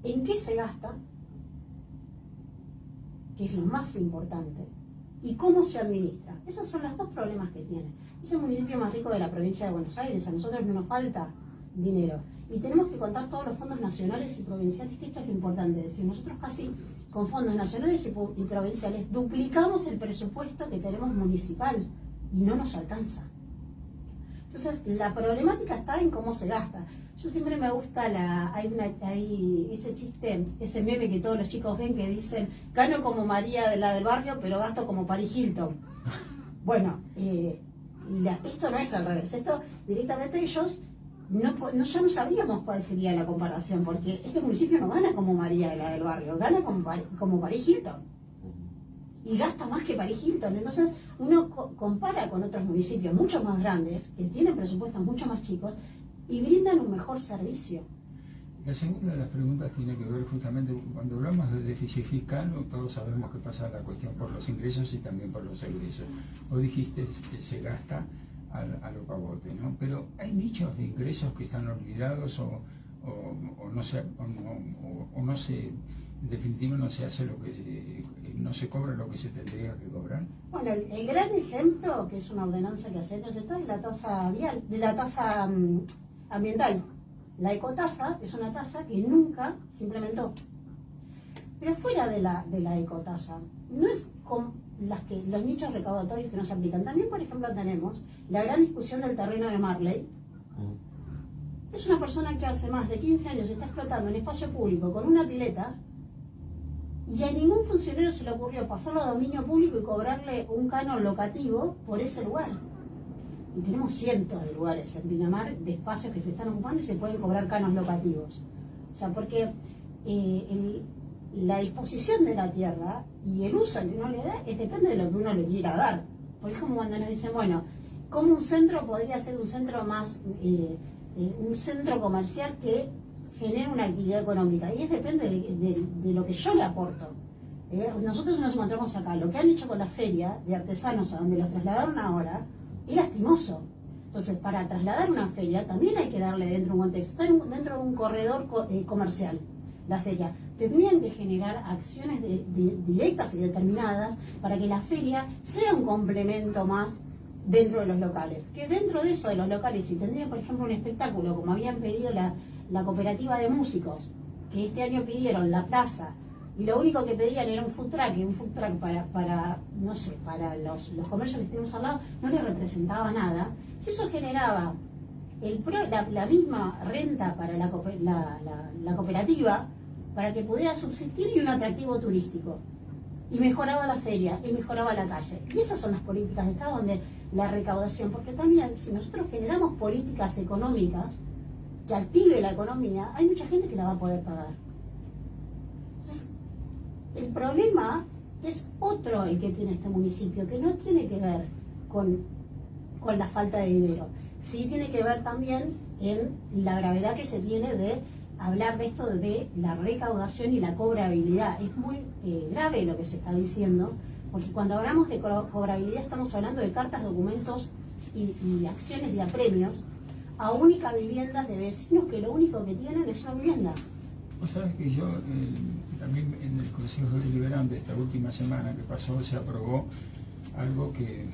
¿en qué se gasta? Que es lo más importante, y cómo se administra. Esos son los dos problemas que tiene. Es el municipio más rico de la provincia de Buenos Aires, a nosotros no nos falta dinero. Y tenemos que contar todos los fondos nacionales y provinciales, que esto es lo importante, es decir, nosotros casi con fondos nacionales y provinciales duplicamos el presupuesto que tenemos municipal y no nos alcanza. Entonces, la problemática está en cómo se gasta. Yo siempre me gusta hay ese chiste, ese meme que todos los chicos ven que dicen, gano como María de la del barrio, pero gasto como Paris Hilton. Bueno, esto no es al revés, esto directamente ellos ya no sabíamos cuál sería la comparación, porque este municipio no gana como María de la del Barrio, gana como Paris Hilton. Y gasta más que Paris Hilton. Entonces uno compara con otros municipios mucho más grandes, que tienen presupuestos mucho más chicos y brindan un mejor servicio. La segunda de las preguntas tiene que ver justamente, cuando hablamos de déficit fiscal, todos sabemos que pasa la cuestión por los ingresos y también por los egresos. Vos dijiste que se gasta a lo pavote, ¿no? Pero hay nichos de ingresos que están olvidados o no se, en definitiva no se hace no se cobra lo que se tendría que cobrar. Bueno, el gran ejemplo, que es una ordenanza que hace años está, es la tasa vial, de la tasa ambiental. La ecotasa es una tasa que nunca se implementó. Pero fuera de la ecotasa, no es con los nichos recaudatorios que no se aplican. También, por ejemplo, tenemos la gran discusión del terreno de Marley. Es una persona que hace más de 15 años está explotando en espacio público con una pileta y a ningún funcionario se le ocurrió pasarlo a dominio público y cobrarle un canon locativo por ese lugar. Y tenemos cientos de lugares en Pinamar de espacios que se están ocupando y se pueden cobrar canos locativos. O sea, porque la disposición de la tierra y el uso que uno le da depende de lo que uno le quiera dar. Porque es como cuando nos dicen, bueno, ¿cómo un centro podría ser un centro más, un centro comercial que genere una actividad económica? Y depende de lo que yo le aporto. Nosotros nos encontramos acá, lo que han hecho con la feria de artesanos a donde los trasladaron ahora, es lastimoso. Entonces, para trasladar una feria también hay que darle dentro un contexto, está dentro de un corredor comercial, la feria. Tendrían que generar acciones directas y determinadas para que la feria sea un complemento más dentro de los locales. Que dentro de eso de los locales, si tendría, por ejemplo, un espectáculo, como habían pedido la cooperativa de músicos, que este año pidieron la plaza, y lo único que pedían era un food truck para no sé, para los comercios que tenemos al lado, no les representaba nada. Y eso generaba la misma renta para la cooperativa, para que pudiera subsistir, y un atractivo turístico. Y mejoraba la feria, y mejoraba la calle. Y esas son las políticas de Estado, donde la recaudación, porque también si nosotros generamos políticas económicas que active la economía, hay mucha gente que la va a poder pagar. Entonces, el problema es otro el que tiene este municipio, que no tiene que ver con la falta de dinero. Sí tiene que ver también en la gravedad que se tiene de hablar de esto de la recaudación y la cobrabilidad. Es muy grave lo que se está diciendo, porque cuando hablamos de cobrabilidad estamos hablando de cartas, documentos y acciones de apremios a únicas viviendas de vecinos que lo único que tienen es una vivienda. Vos sabés que yo también en el Consejo Deliberante esta última semana que pasó se aprobó algo que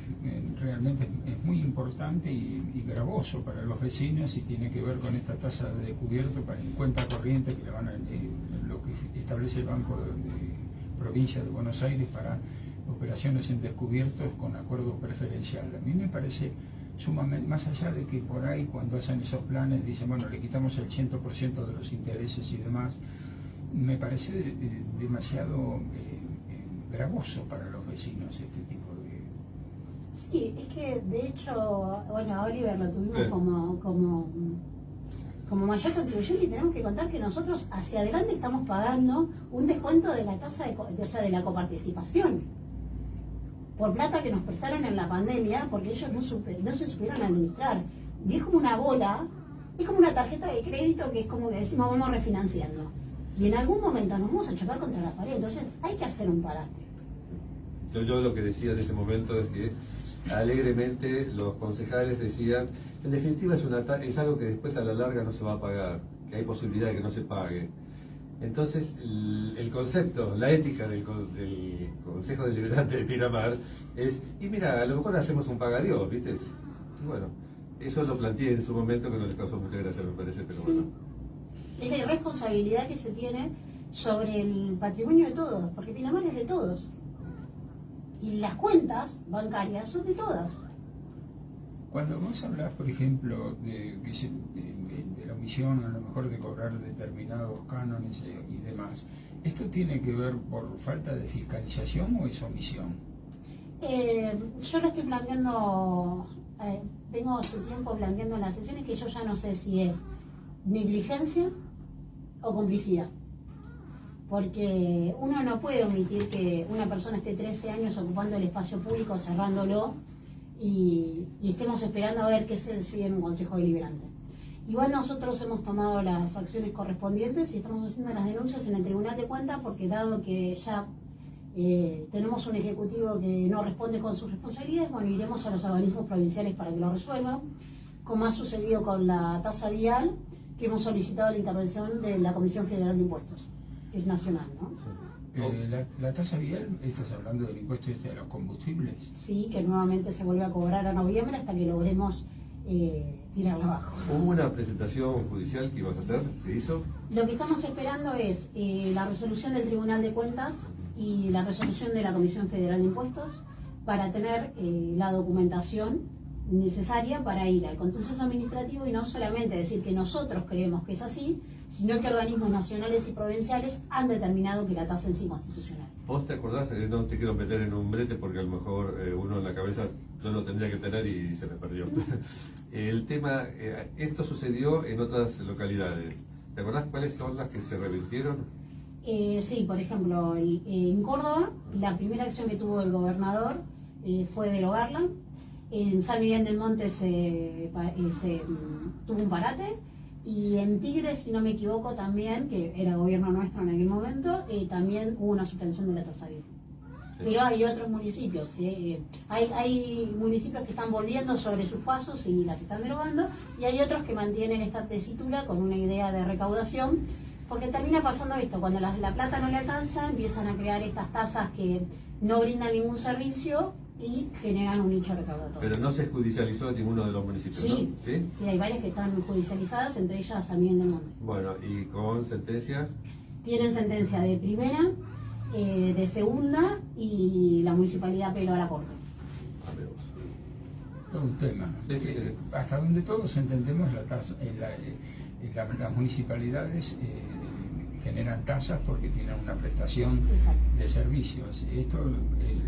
realmente es muy importante y gravoso para los vecinos, y tiene que ver con esta tasa de descubierto en cuenta corriente que le van lo que establece el Banco de Provincia de Buenos Aires para operaciones en descubiertos con acuerdo preferencial. A mí me parece sumamente, más allá de que por ahí cuando hacen esos planes dicen, bueno, le quitamos el 100% de los intereses y demás, me parece demasiado gravoso para los vecinos este tipo de... Sí, es que de hecho, bueno, a Oliver lo tuvimos como mayor contribuyente, y tenemos que contar que nosotros hacia adelante estamos pagando un descuento de la tasa de la coparticipación por plata que nos prestaron en la pandemia, porque ellos no se supieron administrar. Y es como una bola, es como una tarjeta de crédito que es como que decimos vamos refinanciando. Y en algún momento nos vamos a chocar contra la pared, entonces hay que hacer un parate. Yo lo que decía en ese momento es que alegremente los concejales decían, en definitiva es algo que después a la larga no se va a pagar, que hay posibilidad de que no se pague. Entonces el concepto, la ética del Consejo Deliberante de Pinamar es, y mira, a lo mejor hacemos un pagadiós, ¿viste? Y bueno, eso lo planteé en su momento, que no les causó mucha gracia, me parece, pero sí. Bueno. Es la irresponsabilidad que se tiene sobre el patrimonio de todos, porque Pinamar es de todos. Y las cuentas bancarias son de todos. Cuando vos hablas, por ejemplo, de la omisión a lo mejor de cobrar determinados cánones y demás, ¿esto tiene que ver por falta de fiscalización o es omisión? Yo lo estoy planteando, vengo hace tiempo planteando en las sesiones que yo ya no sé si es negligencia o complicidad. Porque uno no puede omitir que una persona esté 13 años ocupando el espacio público, cerrándolo, y estemos esperando a ver qué se decide en un consejo deliberante. Igual nosotros hemos tomado las acciones correspondientes y estamos haciendo las denuncias en el Tribunal de Cuentas, porque dado que ya tenemos un ejecutivo que no responde con sus responsabilidades, bueno, iremos a los organismos provinciales para que lo resuelvan, como ha sucedido con la tasa vial, que hemos solicitado la intervención de la Comisión Federal de Impuestos, que es nacional, ¿no? La tasa vial, ¿estás hablando del impuesto de los combustibles? Sí, que nuevamente se vuelve a cobrar a noviembre hasta que logremos tirarla abajo. ¿Hubo una presentación judicial que ibas a hacer? ¿Se hizo? Lo que estamos esperando es la resolución del Tribunal de Cuentas y la resolución de la Comisión Federal de Impuestos para tener la documentación necesaria para ir al contencioso administrativo y no solamente decir que nosotros creemos que es así, sino que organismos nacionales y provinciales han determinado que la tasa en sí es constitucional. ¿Vos te acordás? No te quiero meter en un brete porque a lo mejor uno en la cabeza yo lo tendría que tener y se me perdió. El tema, esto sucedió en otras localidades. ¿Te acordás cuáles son las que se revirtieron? Sí, por ejemplo, en Córdoba, la primera acción que tuvo el gobernador fue derogarla. En San Miguel del Monte tuvo un parate. Y en Tigre, si no me equivoco, también, que era gobierno nuestro en aquel momento, también hubo una suspensión de la tasa vial. Sí. Pero hay otros municipios, hay municipios que están volviendo sobre sus pasos y las están derogando, y hay otros que mantienen esta tesitura con una idea de recaudación, porque termina pasando esto, cuando la plata no le alcanza, empiezan a crear estas tasas que no brindan ningún servicio y generan un nicho recaudatorio. Pero no se judicializó en ninguno de los municipios, sí, ¿no? ¿Sí? Sí, hay varias que están judicializadas, entre ellas San Miguel del Monte. Bueno, ¿y con sentencia? Tienen sentencia de primera, de segunda, y la municipalidad apeló a la corte. Todo un tema. Sí, sí. Hasta donde todos entendemos, las municipalidades generan tasas porque tienen una prestación de servicios. Esto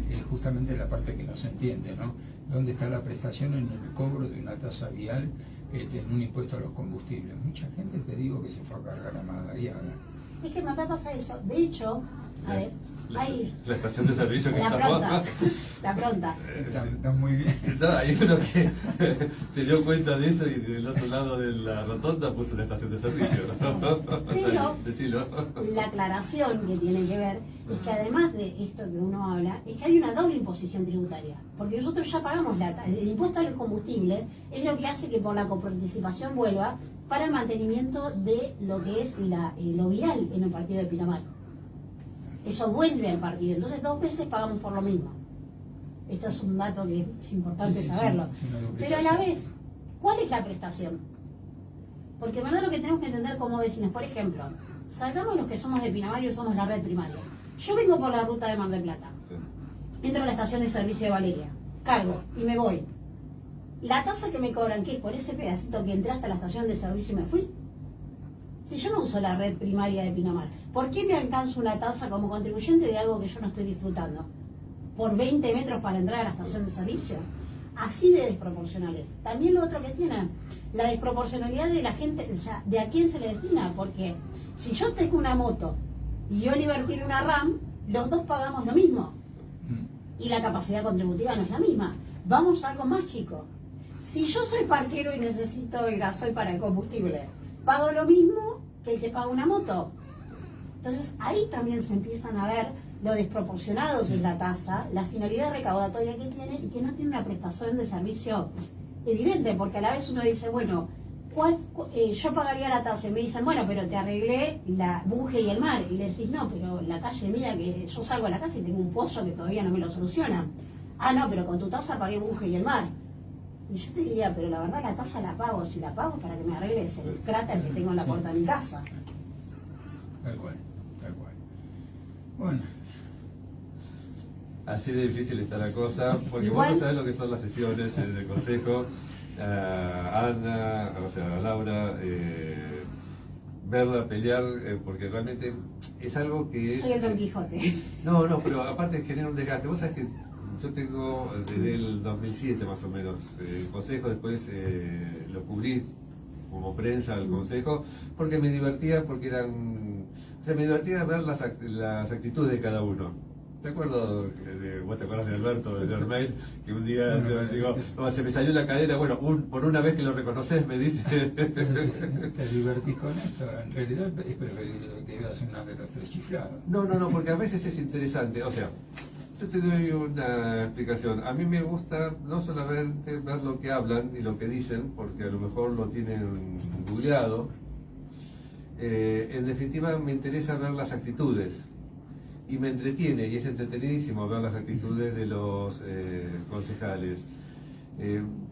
es justamente la parte que no se entiende, ¿no? ¿Dónde está la prestación en el cobro de una tasa vial, en un impuesto a los combustibles? Mucha gente, te digo, que se fue a cargar a Madariaga. Es que me pasa eso. De hecho, a ver, hay la estación de servicio que la está pronta, la pronta. Está muy bien. No, hay uno que se dio cuenta de eso y del otro lado de la rotonda puso una estación de servicio, ¿no? Pero decilo. la aclaración que tiene que ver es que además de esto que uno habla, es que hay una doble imposición tributaria, porque nosotros ya pagamos el impuesto a los combustibles, es lo que hace que por la coparticipación vuelva para el mantenimiento de lo que es lo vial en el partido de Pinamar. Eso vuelve al partido, entonces 2 veces pagamos por lo mismo. Esto es un dato que es importante saberlo. Pero a la vez, ¿cuál es la prestación? Porque en verdad lo que tenemos que entender como vecinos, por ejemplo, salgamos los que somos de Pinamar y somos la red primaria. Yo vengo por la ruta de Mar del Plata, entro a la estación de servicio de Valeria, cargo y me voy. La tasa que me cobran, ¿qué es por ese pedacito que entré hasta la estación de servicio y me fui? Si yo no uso la red primaria de Pinamar, ¿por qué me alcanzo una tasa como contribuyente de algo que yo no estoy disfrutando? ¿Por 20 metros para entrar a la estación de servicio? Así de desproporcionales. También lo otro que tiene, la desproporcionalidad de la gente, o sea, de a quién se le destina, porque si yo tengo una moto y Oliver tiene una RAM, los dos pagamos lo mismo. Y la capacidad contributiva no es la misma. Vamos a algo más chico. Si yo soy parquero y necesito el gasoil para el combustible, pago lo mismo que el que paga una moto. Entonces ahí también se empiezan a ver lo desproporcionado que es la tasa, la finalidad recaudatoria que tiene y que no tiene una prestación de servicio evidente, porque a la vez uno dice, bueno, yo pagaría la tasa y me dicen, bueno, pero te arreglé la buje y el mar, y le decís, no, pero la calle mía, que yo salgo a la casa y tengo un pozo que todavía no me lo soluciona. Ah, no, pero con tu tasa pagué buje y el mar. Y yo te diría, pero la verdad la tasa la pago, si la pago para que me arregles el cráter que tengo en la puerta de mi casa. Tal cual, tal cual. Bueno. Así de difícil está la cosa, porque Igual, vos no sabés lo que son las sesiones del consejo. Ana, o sea, Laura, verla pelear, porque realmente es algo que es... Soy el Don Quijote. No, pero aparte genera un desgaste. Vos sabés que yo tengo desde el 2007 más o menos el consejo, después lo cubrí como prensa al consejo, porque me divertía, porque me divertía ver las actitudes de cada uno. ¿Te acuerdo? ¿Vos te acuerdas de Alberto, de Germain? Que un día yo digo, "Oh, se me salió la cadera", bueno, por una vez que lo reconoces me dice... ¿Te divertís con esto? En realidad es preferible que digas una de los tres chiflados. No, porque a veces es interesante, o sea, yo te doy una explicación. A mí me gusta no solamente ver lo que hablan y lo que dicen, porque a lo mejor lo tienen googleado. En definitiva me interesa ver las actitudes. Y me entretiene, y es entretenidísimo ver las actitudes de los concejales.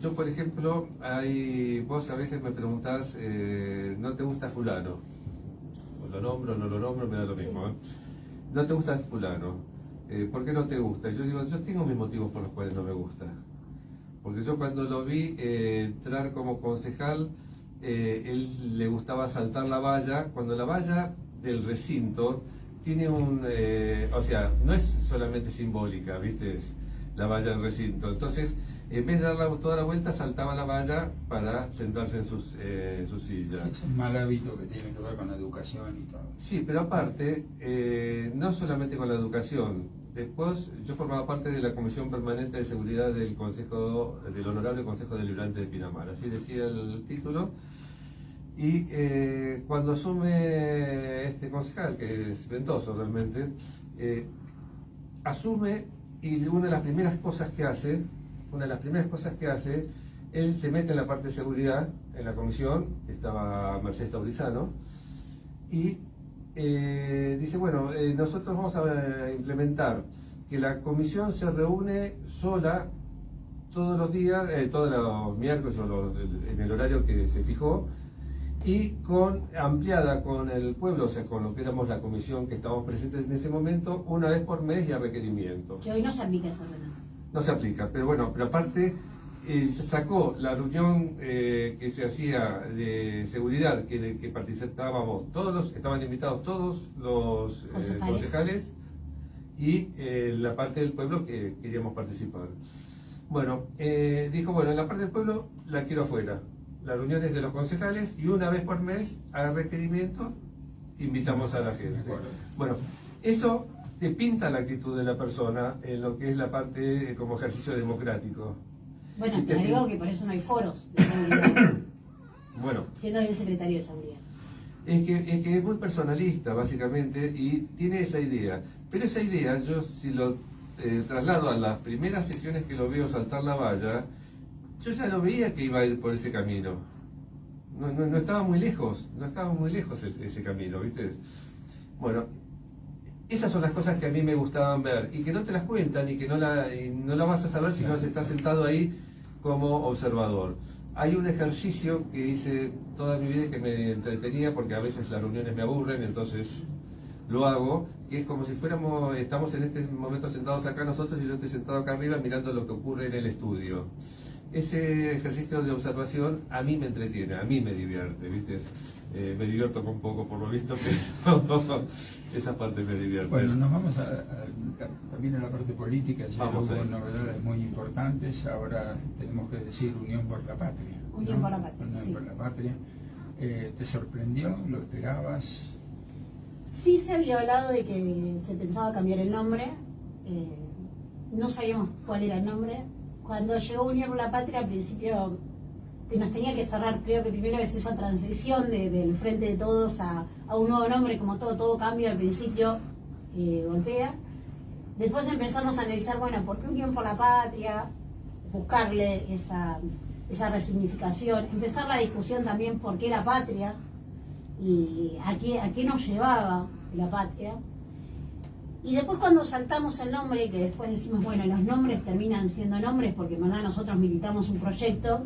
Yo, por ejemplo, vos a veces me preguntás, ¿no te gusta fulano? O lo nombro, no lo nombro, me da lo mismo. ¿No te gusta fulano? ¿Por qué no te gusta? Y yo digo, yo tengo mis motivos por los cuales no me gusta. Porque yo cuando lo vi entrar como concejal, él le gustaba saltar la valla, cuando la valla del recinto tiene o sea, no es solamente simbólica, ¿viste? La valla del recinto. Entonces, en vez de dar toda la vuelta, saltaba la valla para sentarse en su silla. Sí, es un mal hábito que tiene que ver con la educación y todo. Sí, pero aparte, no solamente con la educación. Después, yo formaba parte de la Comisión Permanente de Seguridad del Honorable Consejo Deliberante de Pinamar, así decía el título. Y cuando asume este concejal, que es ventoso realmente, asume, y una de las primeras cosas que hace, él se mete en la parte de seguridad, en la comisión, que estaba Mercedes Taurizano, y dice, bueno, nosotros vamos a implementar que la comisión se reúne sola todos los días, todos los miércoles o en el horario que se fijó, y ampliada con el pueblo, o sea, con lo que éramos la comisión que estábamos presentes en ese momento, una vez por mes y a requerimiento. Que hoy no se aplica esa ordenanza. No se aplica, pero bueno, pero aparte se sacó la reunión que se hacía de seguridad, que participábamos estaban invitados todos los concejales y la parte del pueblo que queríamos participar. Bueno, dijo, bueno, en la parte del pueblo la quiero afuera. Las reuniones de los concejales y una vez por mes, a requerimiento, invitamos a la gente. Bueno, eso te pinta la actitud de la persona en lo que es la parte como ejercicio democrático. Bueno, te digo que por eso no hay foros de seguridad. Bueno. Siendo el secretario de seguridad. Es que es muy personalista, básicamente, y tiene esa idea. Pero esa idea, yo si lo traslado a las primeras sesiones que lo veo saltar la valla, yo ya lo veía que iba a ir por ese camino. No estaba muy lejos, ese camino, ¿viste? Bueno, esas son las cosas que a mí me gustaban ver y que no te las cuentan y que no la vas a saber si no se está sentado ahí como observador. Hay un ejercicio que hice toda mi vida y que me entretenía porque a veces las reuniones me aburren, entonces lo hago, que es como si estamos en este momento sentados acá nosotros y yo estoy sentado acá arriba mirando lo que ocurre en el estudio. Ese ejercicio de observación a mí me entretiene, a mí me divierte, ¿viste? Me divierto un poco por lo visto, pero esa parte me divierte. Bueno, nos vamos también a la parte política, ya Vamos hubo ahí. novedades muy importantes, ahora tenemos que decir Unión por la Patria. Unión por la Patria, Unión sí. por la Patria. ¿Te sorprendió? ¿Lo esperabas? Sí se había hablado de que se pensaba cambiar el nombre, no sabíamos cuál era el nombre. Cuando llegó Unión por la Patria, al principio nos tenía que cerrar, creo que primero es esa transición del Frente de Todos a un nuevo nombre, como todo cambio al principio golpea. Después empezamos a analizar, bueno, ¿por qué Unión por la Patria? Buscarle esa resignificación, empezar la discusión también por qué la patria y a qué nos llevaba la patria. Y después cuando saltamos el nombre, que después decimos, bueno, los nombres terminan siendo nombres porque en verdad nosotros militamos un proyecto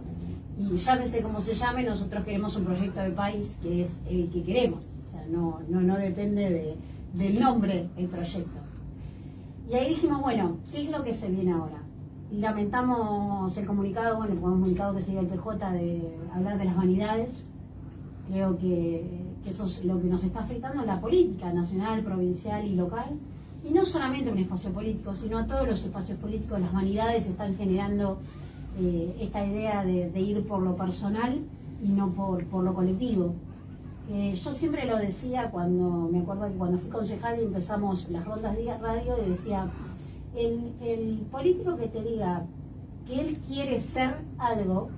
y llámese como se llame, nosotros queremos un proyecto de país que es el que queremos. O sea, no depende del nombre el proyecto. Y ahí dijimos, bueno, ¿qué es lo que se viene ahora? Lamentamos el comunicado, bueno, el comunicado que se dio el PJ de hablar de las vanidades. Creo que eso es lo que nos está afectando en la política nacional, provincial y local. y no solamente un espacio político, sino a todos los espacios políticos. Las vanidades están generando esta idea de ir por lo personal y no por lo colectivo. Yo siempre lo decía me acuerdo que cuando fui concejal y empezamos las rondas de radio, y decía, el político que te diga que él quiere ser algo,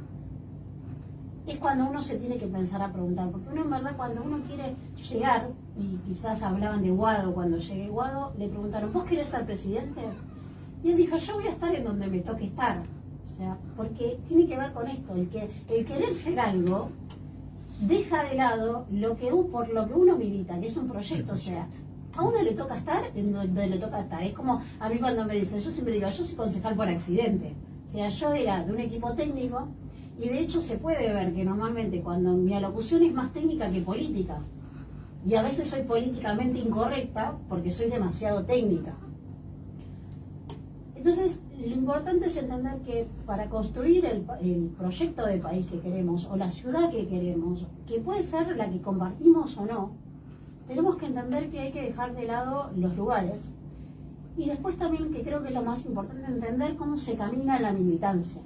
es cuando uno se tiene que pensar a preguntar, porque uno en verdad cuando uno quiere llegar, y quizás hablaban de Guado, cuando llegué a Guado, le preguntaron, ¿vos querés ser presidente? Y él dijo, yo voy a estar en donde me toque estar, o sea, porque tiene que ver con esto, el querer ser algo, deja de lado por lo que uno milita, que es un proyecto, o sea, a uno le toca estar en donde le toca estar, es como a mí cuando me dicen, yo siempre digo, yo soy concejal por accidente, o sea, yo era de un equipo técnico. Y de hecho se puede ver que normalmente cuando mi alocución es más técnica que política, y a veces soy políticamente incorrecta porque soy demasiado técnica. Entonces, lo importante es entender que para construir el proyecto de país que queremos, o la ciudad que queremos, que puede ser la que compartimos o no, tenemos que entender que hay que dejar de lado los lugares. Y después también, que creo que es lo más importante, entender cómo se camina la militancia.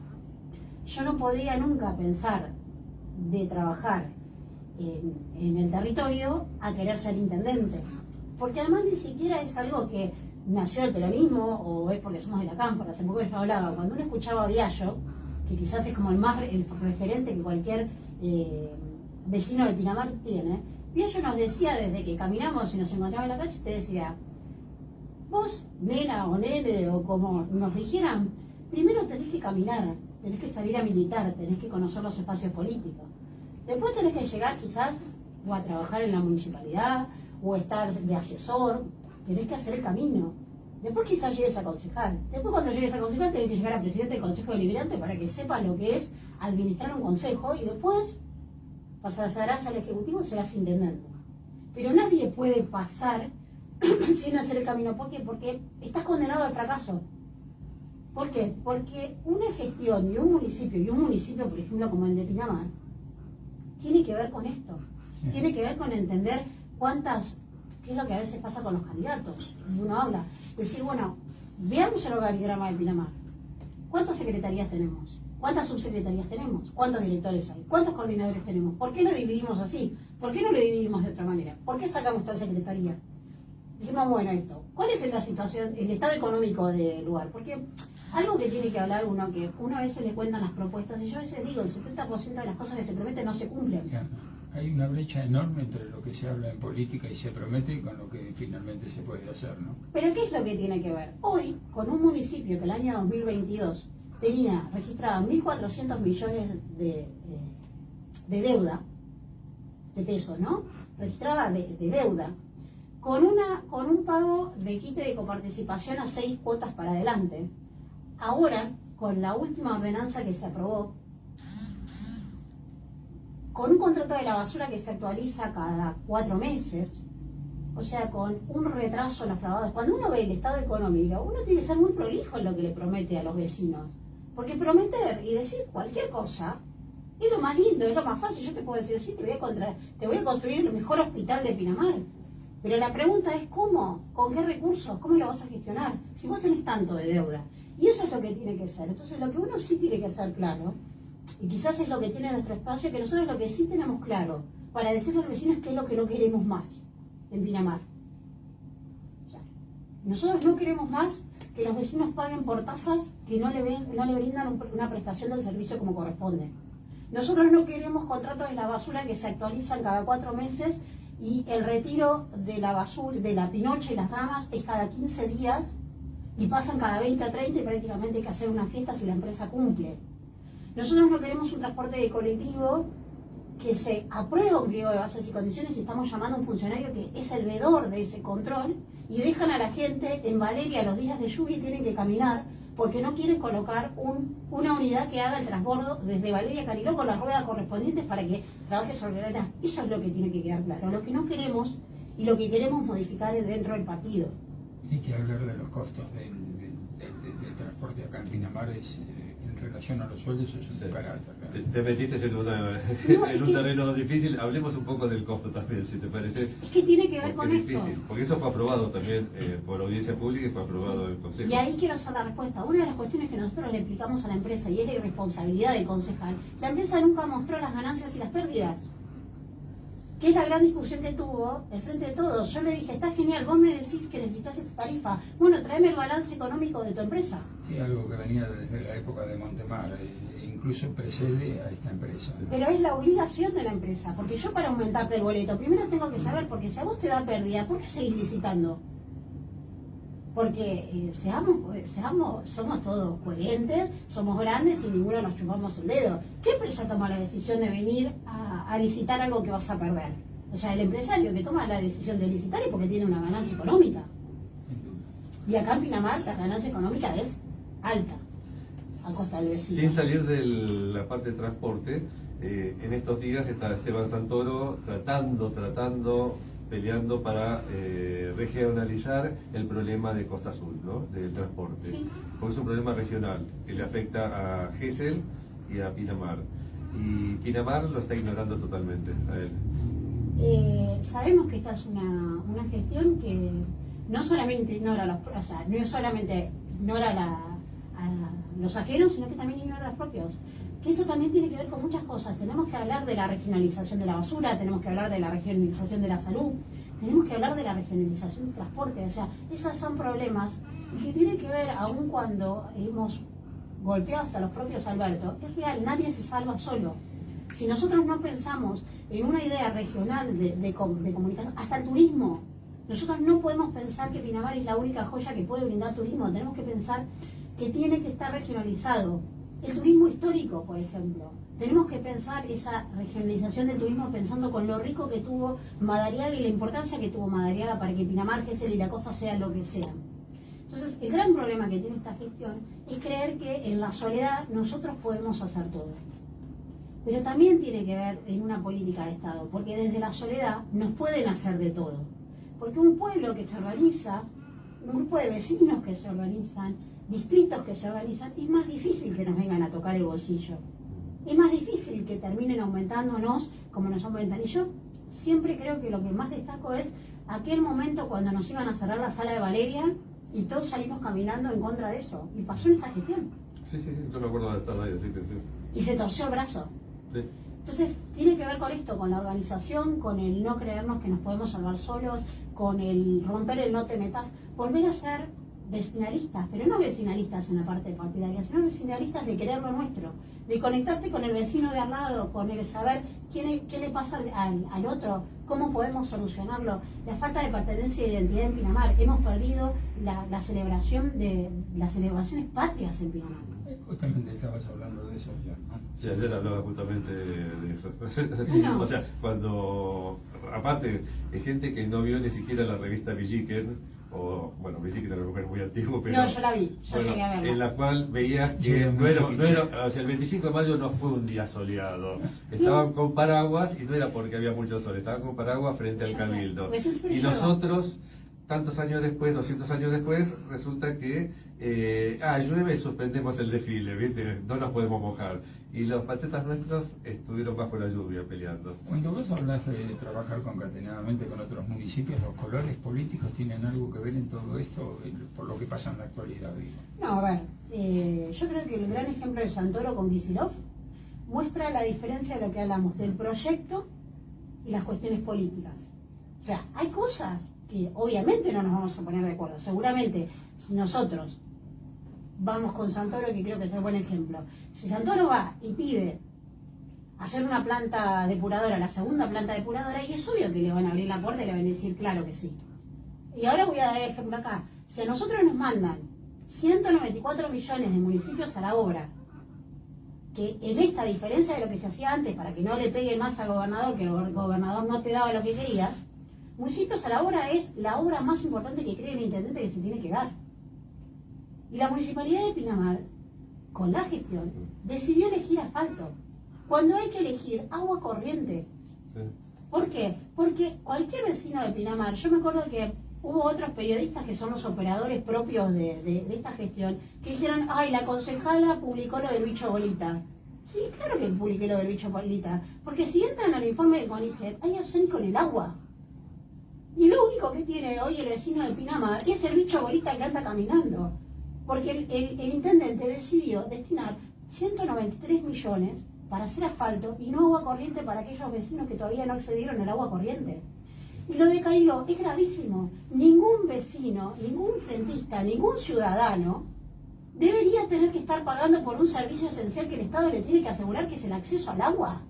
Yo no podría nunca pensar de trabajar en el territorio a querer ser intendente, porque además ni siquiera es algo que nació del peronismo o es porque somos de la Cámpora. Hace poco yo hablaba, cuando uno escuchaba a Viallo, que quizás es como el referente que cualquier vecino de Pinamar tiene, Viallo nos decía desde que caminamos y nos encontramos en la calle, te decía, vos, nena o nene, o como nos dijeran, primero tenés que caminar, tenés que salir a militar, tenés que conocer los espacios políticos. Después tenés que llegar quizás o a trabajar en la municipalidad o estar de asesor, tenés que hacer el camino. Después quizás llegues a concejal. Después cuando llegues a concejal tenés que llegar a presidente del Consejo Deliberante para que sepas lo que es administrar un consejo y después pasarás al Ejecutivo y serás intendente. Pero nadie puede pasar sin hacer el camino. ¿Por qué? Porque estás condenado al fracaso. ¿Por qué? Porque una gestión de un municipio, por ejemplo, como el de Pinamar, tiene que ver con esto. Sí. Tiene que ver con entender qué es lo que a veces pasa con los candidatos. Y uno habla, decir, bueno, veamos el organigrama de Pinamar. ¿Cuántas secretarías tenemos? ¿Cuántas subsecretarías tenemos? ¿Cuántos directores hay? ¿Cuántos coordinadores tenemos? ¿Por qué lo dividimos así? ¿Por qué no lo dividimos de otra manera? ¿Por qué sacamos tal secretaría? Decimos, bueno, esto, ¿cuál es la situación, el estado económico del lugar? Porque algo que tiene que hablar uno, que uno a veces le cuentan las propuestas, y yo a veces digo, el 70% de las cosas que se prometen no se cumplen. Ya, hay una brecha enorme entre lo que se habla en política y se promete con lo que finalmente se puede hacer, ¿no? Pero ¿qué es lo que tiene que ver? Hoy, con un municipio que el año 2022 tenía registrado 1.400 millones de deuda, de pesos, ¿no? Registraba de deuda, con un pago de quite de coparticipación a 6 cuotas para adelante. Ahora, con la última ordenanza que se aprobó, con un contrato de la basura que se actualiza cada 4 meses, o sea, con un retraso en los clavados. Cuando uno ve el estado económico, uno tiene que ser muy prolijo en lo que le promete a los vecinos. Porque prometer y decir cualquier cosa es lo más lindo, es lo más fácil. Yo te puedo decir, sí, te voy a construir el mejor hospital de Pinamar. Pero la pregunta es ¿cómo? ¿Con qué recursos? ¿Cómo lo vas a gestionar? Si vos tenés tanto de deuda. Y eso es lo que tiene que ser. Entonces lo que uno sí tiene que hacer claro, y quizás es lo que tiene nuestro espacio, que nosotros lo que sí tenemos claro para decirle a los vecinos es qué es lo que no queremos más en Pinamar. O sea, nosotros no queremos más que los vecinos paguen por tasas que no le brindan una prestación del servicio como corresponde. Nosotros no queremos contratos de la basura que se actualizan cada 4 meses y el retiro de la basura, de la pinocha y las ramas es cada 15 días y pasan cada 20 a 30 y prácticamente hay que hacer una fiesta si la empresa cumple. Nosotros no queremos un transporte de colectivo que se aprueba un pliego de bases y condiciones y estamos llamando a un funcionario que es el veedor de ese control y dejan a la gente en Valeria los días de lluvia y tienen que caminar porque no quieren colocar una unidad que haga el transbordo desde Valeria a Cariló con las ruedas correspondientes para que trabaje sobre la arena. Eso es lo que tiene que quedar claro. Lo que no queremos y lo que queremos modificar es dentro del partido. Hay que hablar de los costos del transporte acá en Pinamar, es relación a los sueldos es un Sí. disparate. Te metiste en, en un terreno difícil. Hablemos un poco del costo también, si te parece. Es que tiene que ver Porque con es esto. difícil, porque eso fue aprobado también por audiencia pública y fue aprobado en el Consejo. Y ahí quiero hacer la respuesta. Una de las cuestiones que nosotros le explicamos a la empresa, y es la irresponsabilidad del concejal, la empresa nunca mostró las ganancias y las pérdidas. Que es la gran discusión que tuvo el Frente de Todos. Yo le dije, está genial, vos me decís que necesitas esta tarifa. Bueno, tráeme el balance económico de tu empresa. Sí, algo que venía desde la época de Montemar, incluso precede a esta empresa. Pero es la obligación de la empresa, porque yo para aumentarte el boleto, primero tengo que saber, porque si a vos te da pérdida, ¿por qué seguís licitando? Porque somos todos coherentes, somos grandes y ninguno nos chupamos el dedo. ¿Qué empresa toma la decisión de venir a licitar algo que vas a perder? O sea, el empresario que toma la decisión de licitar es porque tiene una ganancia económica. Sin duda. Y acá en Pinamar la ganancia económica es alta, a costa del vecino. Sin salir de la parte de transporte, en estos días está Esteban Santoro tratando, peleando para regionalizar el problema de Costa Azul, ¿no? Del transporte. Sí. Porque es un problema regional que le afecta a Gesell y a Pinamar. Y Pinamar lo está ignorando totalmente a él. Sabemos que esta es una gestión que no solamente ignora a los ajenos, sino que también ignora a los propios. Que eso también tiene que ver con muchas cosas. Tenemos que hablar de la regionalización de la basura, tenemos que hablar de la regionalización de la salud, tenemos que hablar de la regionalización del transporte. O sea, esos son problemas que tienen que ver, aun cuando hemos golpeado hasta los propios Alberto, es real, nadie se salva solo. Si nosotros no pensamos en una idea regional de comunicación, hasta el turismo, nosotros no podemos pensar que Pinamar es la única joya que puede brindar turismo, tenemos que pensar que tiene que estar regionalizado. El turismo histórico, por ejemplo. Tenemos que pensar esa regionalización del turismo pensando con lo rico que tuvo Madariaga y la importancia que tuvo Madariaga para que Pinamar, Gesell y la costa sean lo que sean. Entonces, el gran problema que tiene esta gestión es creer que en la soledad nosotros podemos hacer todo. Pero también tiene que ver en una política de Estado, porque desde la soledad nos pueden hacer de todo. Porque un pueblo que se organiza, un grupo de vecinos que se organizan, distritos que se organizan, es más difícil que nos vengan a tocar el bolsillo. Es más difícil que terminen aumentándonos como nos aumentan. Y yo siempre creo que lo que más destaco es aquel momento cuando nos iban a cerrar la sala de Valeria y todos salimos caminando en contra de eso. Y pasó en esta gestión. Sí, yo me acuerdo de estar ahí, así que sí. Y se torció el brazo. Sí. Entonces, tiene que ver con esto, con la organización, con el no creernos que nos podemos salvar solos, con el romper el no te metas, volver a ser vecinalistas, pero no vecinalistas en la parte partidaria, sino vecinalistas de querer lo nuestro, de conectarte con el vecino de al lado, con el saber qué le pasa al otro, cómo podemos solucionarlo. La falta de pertenencia e identidad en Pinamar, hemos perdido la celebración de las celebraciones patrias en Pinamar. Justamente estabas hablando de eso ya, ¿no? Sí, ayer hablaba justamente de eso. Bueno. O sea, cuando, aparte, hay gente que no vio ni siquiera la revista Villiquen, o, bueno, Villiquen era muy antiguo, pero... No, yo la vi, yo bueno, llegué a verla. en la cual veías Yo que era no era, o sea, el 25 de mayo no fue un día soleado. Estaban con paraguas y no era porque había mucho sol, estaban con paraguas frente al cabildo. Pues siempre Y llueva. nosotros, tantos años después, 200 años después, resulta que llueve y suspendemos el desfile, ¿viste? No nos podemos mojar. Y los patriotas nuestros estuvieron bajo la lluvia peleando. Cuando vos hablas de trabajar concatenadamente con otros municipios, ¿los colores políticos tienen algo que ver en todo esto, por lo que pasa en la actualidad, digo? No, a ver, yo creo que el gran ejemplo de Santoro con Kicillof muestra la diferencia de lo que hablamos del proyecto y las cuestiones políticas. O sea, hay cosas que obviamente no nos vamos a poner de acuerdo. Seguramente, si nosotros vamos con Santoro, que creo que es un buen ejemplo, si Santoro va y pide hacer una planta depuradora, la segunda planta depuradora, y es obvio que le van a abrir la puerta y le van a decir claro que sí. Y ahora voy a dar el ejemplo acá. Si a nosotros nos mandan 194 millones de municipios a la obra, que en esta diferencia de lo que se hacía antes, para que no le peguen más al gobernador, que el gobernador no te daba lo que querías, municipios a la obra es la obra más importante que cree el intendente que se tiene que dar. Y la municipalidad de Pinamar, con la gestión, decidió elegir asfalto. Cuando hay que elegir agua corriente. Sí. ¿Por qué? Porque cualquier vecino de Pinamar, yo me acuerdo que hubo otros periodistas que son los operadores propios de esta gestión, que dijeron, ay, la concejala publicó lo del bicho bolita. Sí, claro que publiqué lo del bicho bolita, porque si entran al informe de CONICET, hay arsénico en el agua. Y lo único que tiene hoy el vecino de Pinamar es el bicho bolita que anda caminando. Porque el intendente decidió destinar 193 millones para hacer asfalto y no agua corriente para aquellos vecinos que todavía no accedieron al agua corriente. Y lo de Cariló es gravísimo. Ningún vecino, ningún frentista, ningún ciudadano debería tener que estar pagando por un servicio esencial que el Estado le tiene que asegurar, que es el acceso al agua.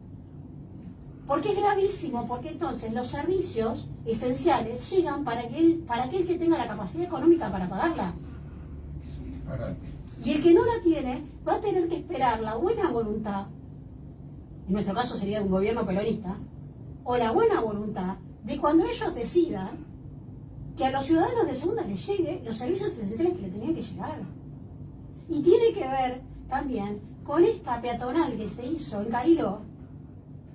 Porque es gravísimo, porque entonces los servicios esenciales llegan para aquel que tenga la capacidad económica para pagarla. Y el que no la tiene va a tener que esperar la buena voluntad, en nuestro caso sería de un gobierno peronista, o la buena voluntad de cuando ellos decidan que a los ciudadanos de segunda les llegue los servicios esenciales que le tenían que llegar. Y tiene que ver también con esta peatonal que se hizo en Cariló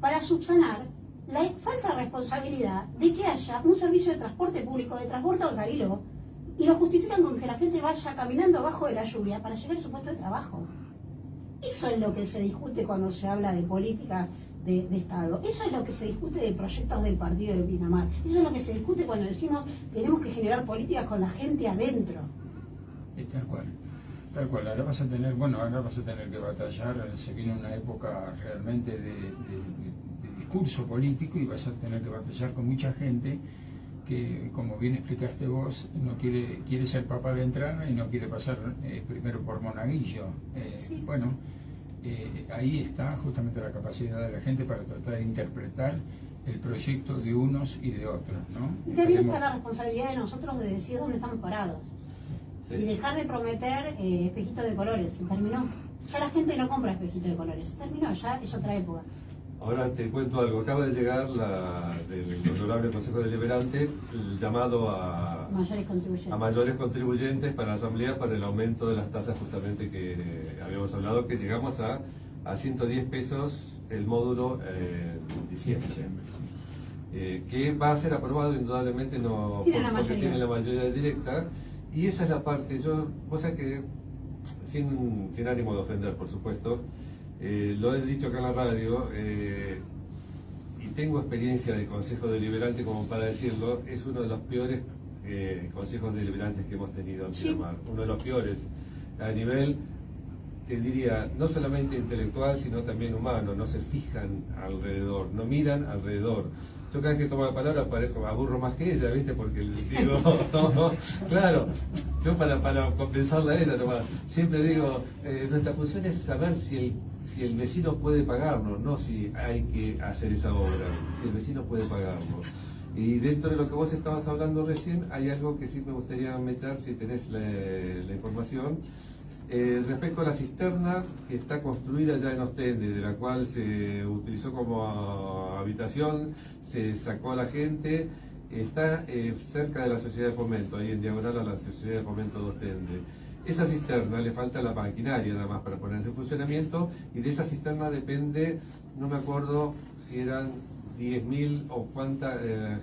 para subsanar la falta de responsabilidad de que haya un servicio de transporte público, de transporte a Cariló, y lo justifican con que la gente vaya caminando abajo de la lluvia para llegar a su puesto de trabajo. Eso es lo que se discute cuando se habla de política de Estado. Eso es lo que se discute de proyectos del partido de Pinamar. Eso es lo que se discute cuando decimos tenemos que generar políticas con la gente adentro. Tal cual. Tal cual. Ahora vas a tener que batallar. Se viene una época realmente de discurso político y vas a tener que batallar con mucha gente que, como bien explicaste vos, no quiere ser papá de entrada y no quiere pasar primero por Monaguillo. Sí. Bueno, ahí está justamente la capacidad de la gente para tratar de interpretar el proyecto de unos y de otros, ¿no? Y también está la responsabilidad de nosotros de decir dónde estamos parados. Sí. Y dejar de prometer espejitos de colores. Se terminó. Ya la gente no compra espejitos de colores. Se terminó, ya es otra época. Ahora te cuento algo. Acaba de llegar del Honorable Consejo Deliberante el llamado a mayores contribuyentes para la Asamblea para el aumento de las tasas justamente que habíamos hablado, que llegamos a 110 pesos el módulo en diciembre. Que va a ser aprobado indudablemente, no porque tiene la mayoría directa. Y esa es la parte, vos sabés que, sin ánimo de ofender, por supuesto, lo he dicho acá en la radio, y tengo experiencia de consejo deliberante como para decirlo, es uno de los peores consejos deliberantes que hemos tenido en Pinamar, uno de los peores, a nivel, te diría, no solamente intelectual, sino también humano, no se fijan alrededor, no miran alrededor. Yo cada vez que tomo la palabra aburro más que ella, ¿viste? Porque digo, claro, yo para compensarla a ella nomás, siempre digo, nuestra función es saber si el vecino puede pagarnos, no si hay que hacer esa obra, si el vecino puede pagarnos. Y dentro de lo que vos estabas hablando recién, hay algo que sí me gustaría echar, si tenés la información. Respecto a la cisterna que está construida ya en Ostende, de la cual se utilizó como habitación, se sacó a la gente, está cerca de la Sociedad de Fomento, ahí en diagonal a la Sociedad de Fomento de Ostende. Esa cisterna le falta la maquinaria nada más para ponerse en funcionamiento, y de esa cisterna depende, no me acuerdo si eran 10.000 o cuánta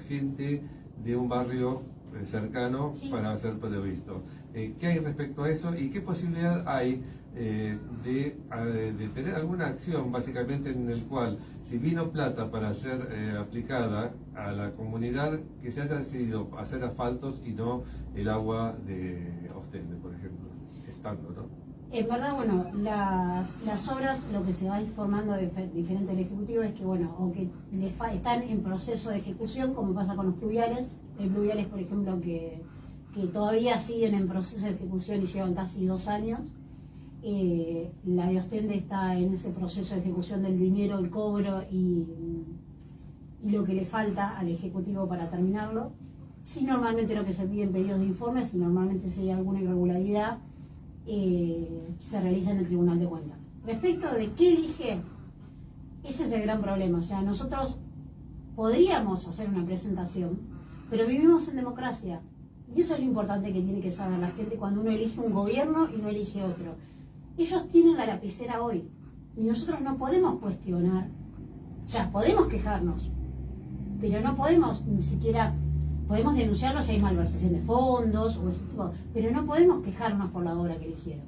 gente de un barrio cercano, sí, para ser previsto. ¿Qué hay respecto a eso y qué posibilidad hay de tener alguna acción, básicamente, en el cual, si vino plata para ser aplicada a la comunidad, que se haya decidido hacer asfaltos y no el agua de Ostende, por ejemplo, estando, ¿no? En verdad, bueno, las obras, lo que se va informando diferente del Ejecutivo es que, bueno, o que están en proceso de ejecución, como pasa con los pluviales. Hay pluviales, por ejemplo, que todavía siguen en proceso de ejecución y llevan casi 2 años. La de Ostende está en ese proceso de ejecución del dinero, el cobro y lo que le falta al Ejecutivo para terminarlo. Sí, normalmente lo que se piden pedidos de informes, y normalmente si hay alguna irregularidad, se realiza en el Tribunal de Cuentas. Respecto de qué elige, ese es el gran problema. O sea, nosotros podríamos hacer una presentación, pero vivimos en democracia. Y eso es lo importante que tiene que saber la gente cuando uno elige un gobierno y no elige otro. Ellos tienen la lapicera hoy y nosotros no podemos cuestionar. Ya, podemos quejarnos, pero no podemos ni siquiera Podemos denunciarlo si hay malversación de fondos o ese tipo, pero no podemos quejarnos por la obra que eligieron,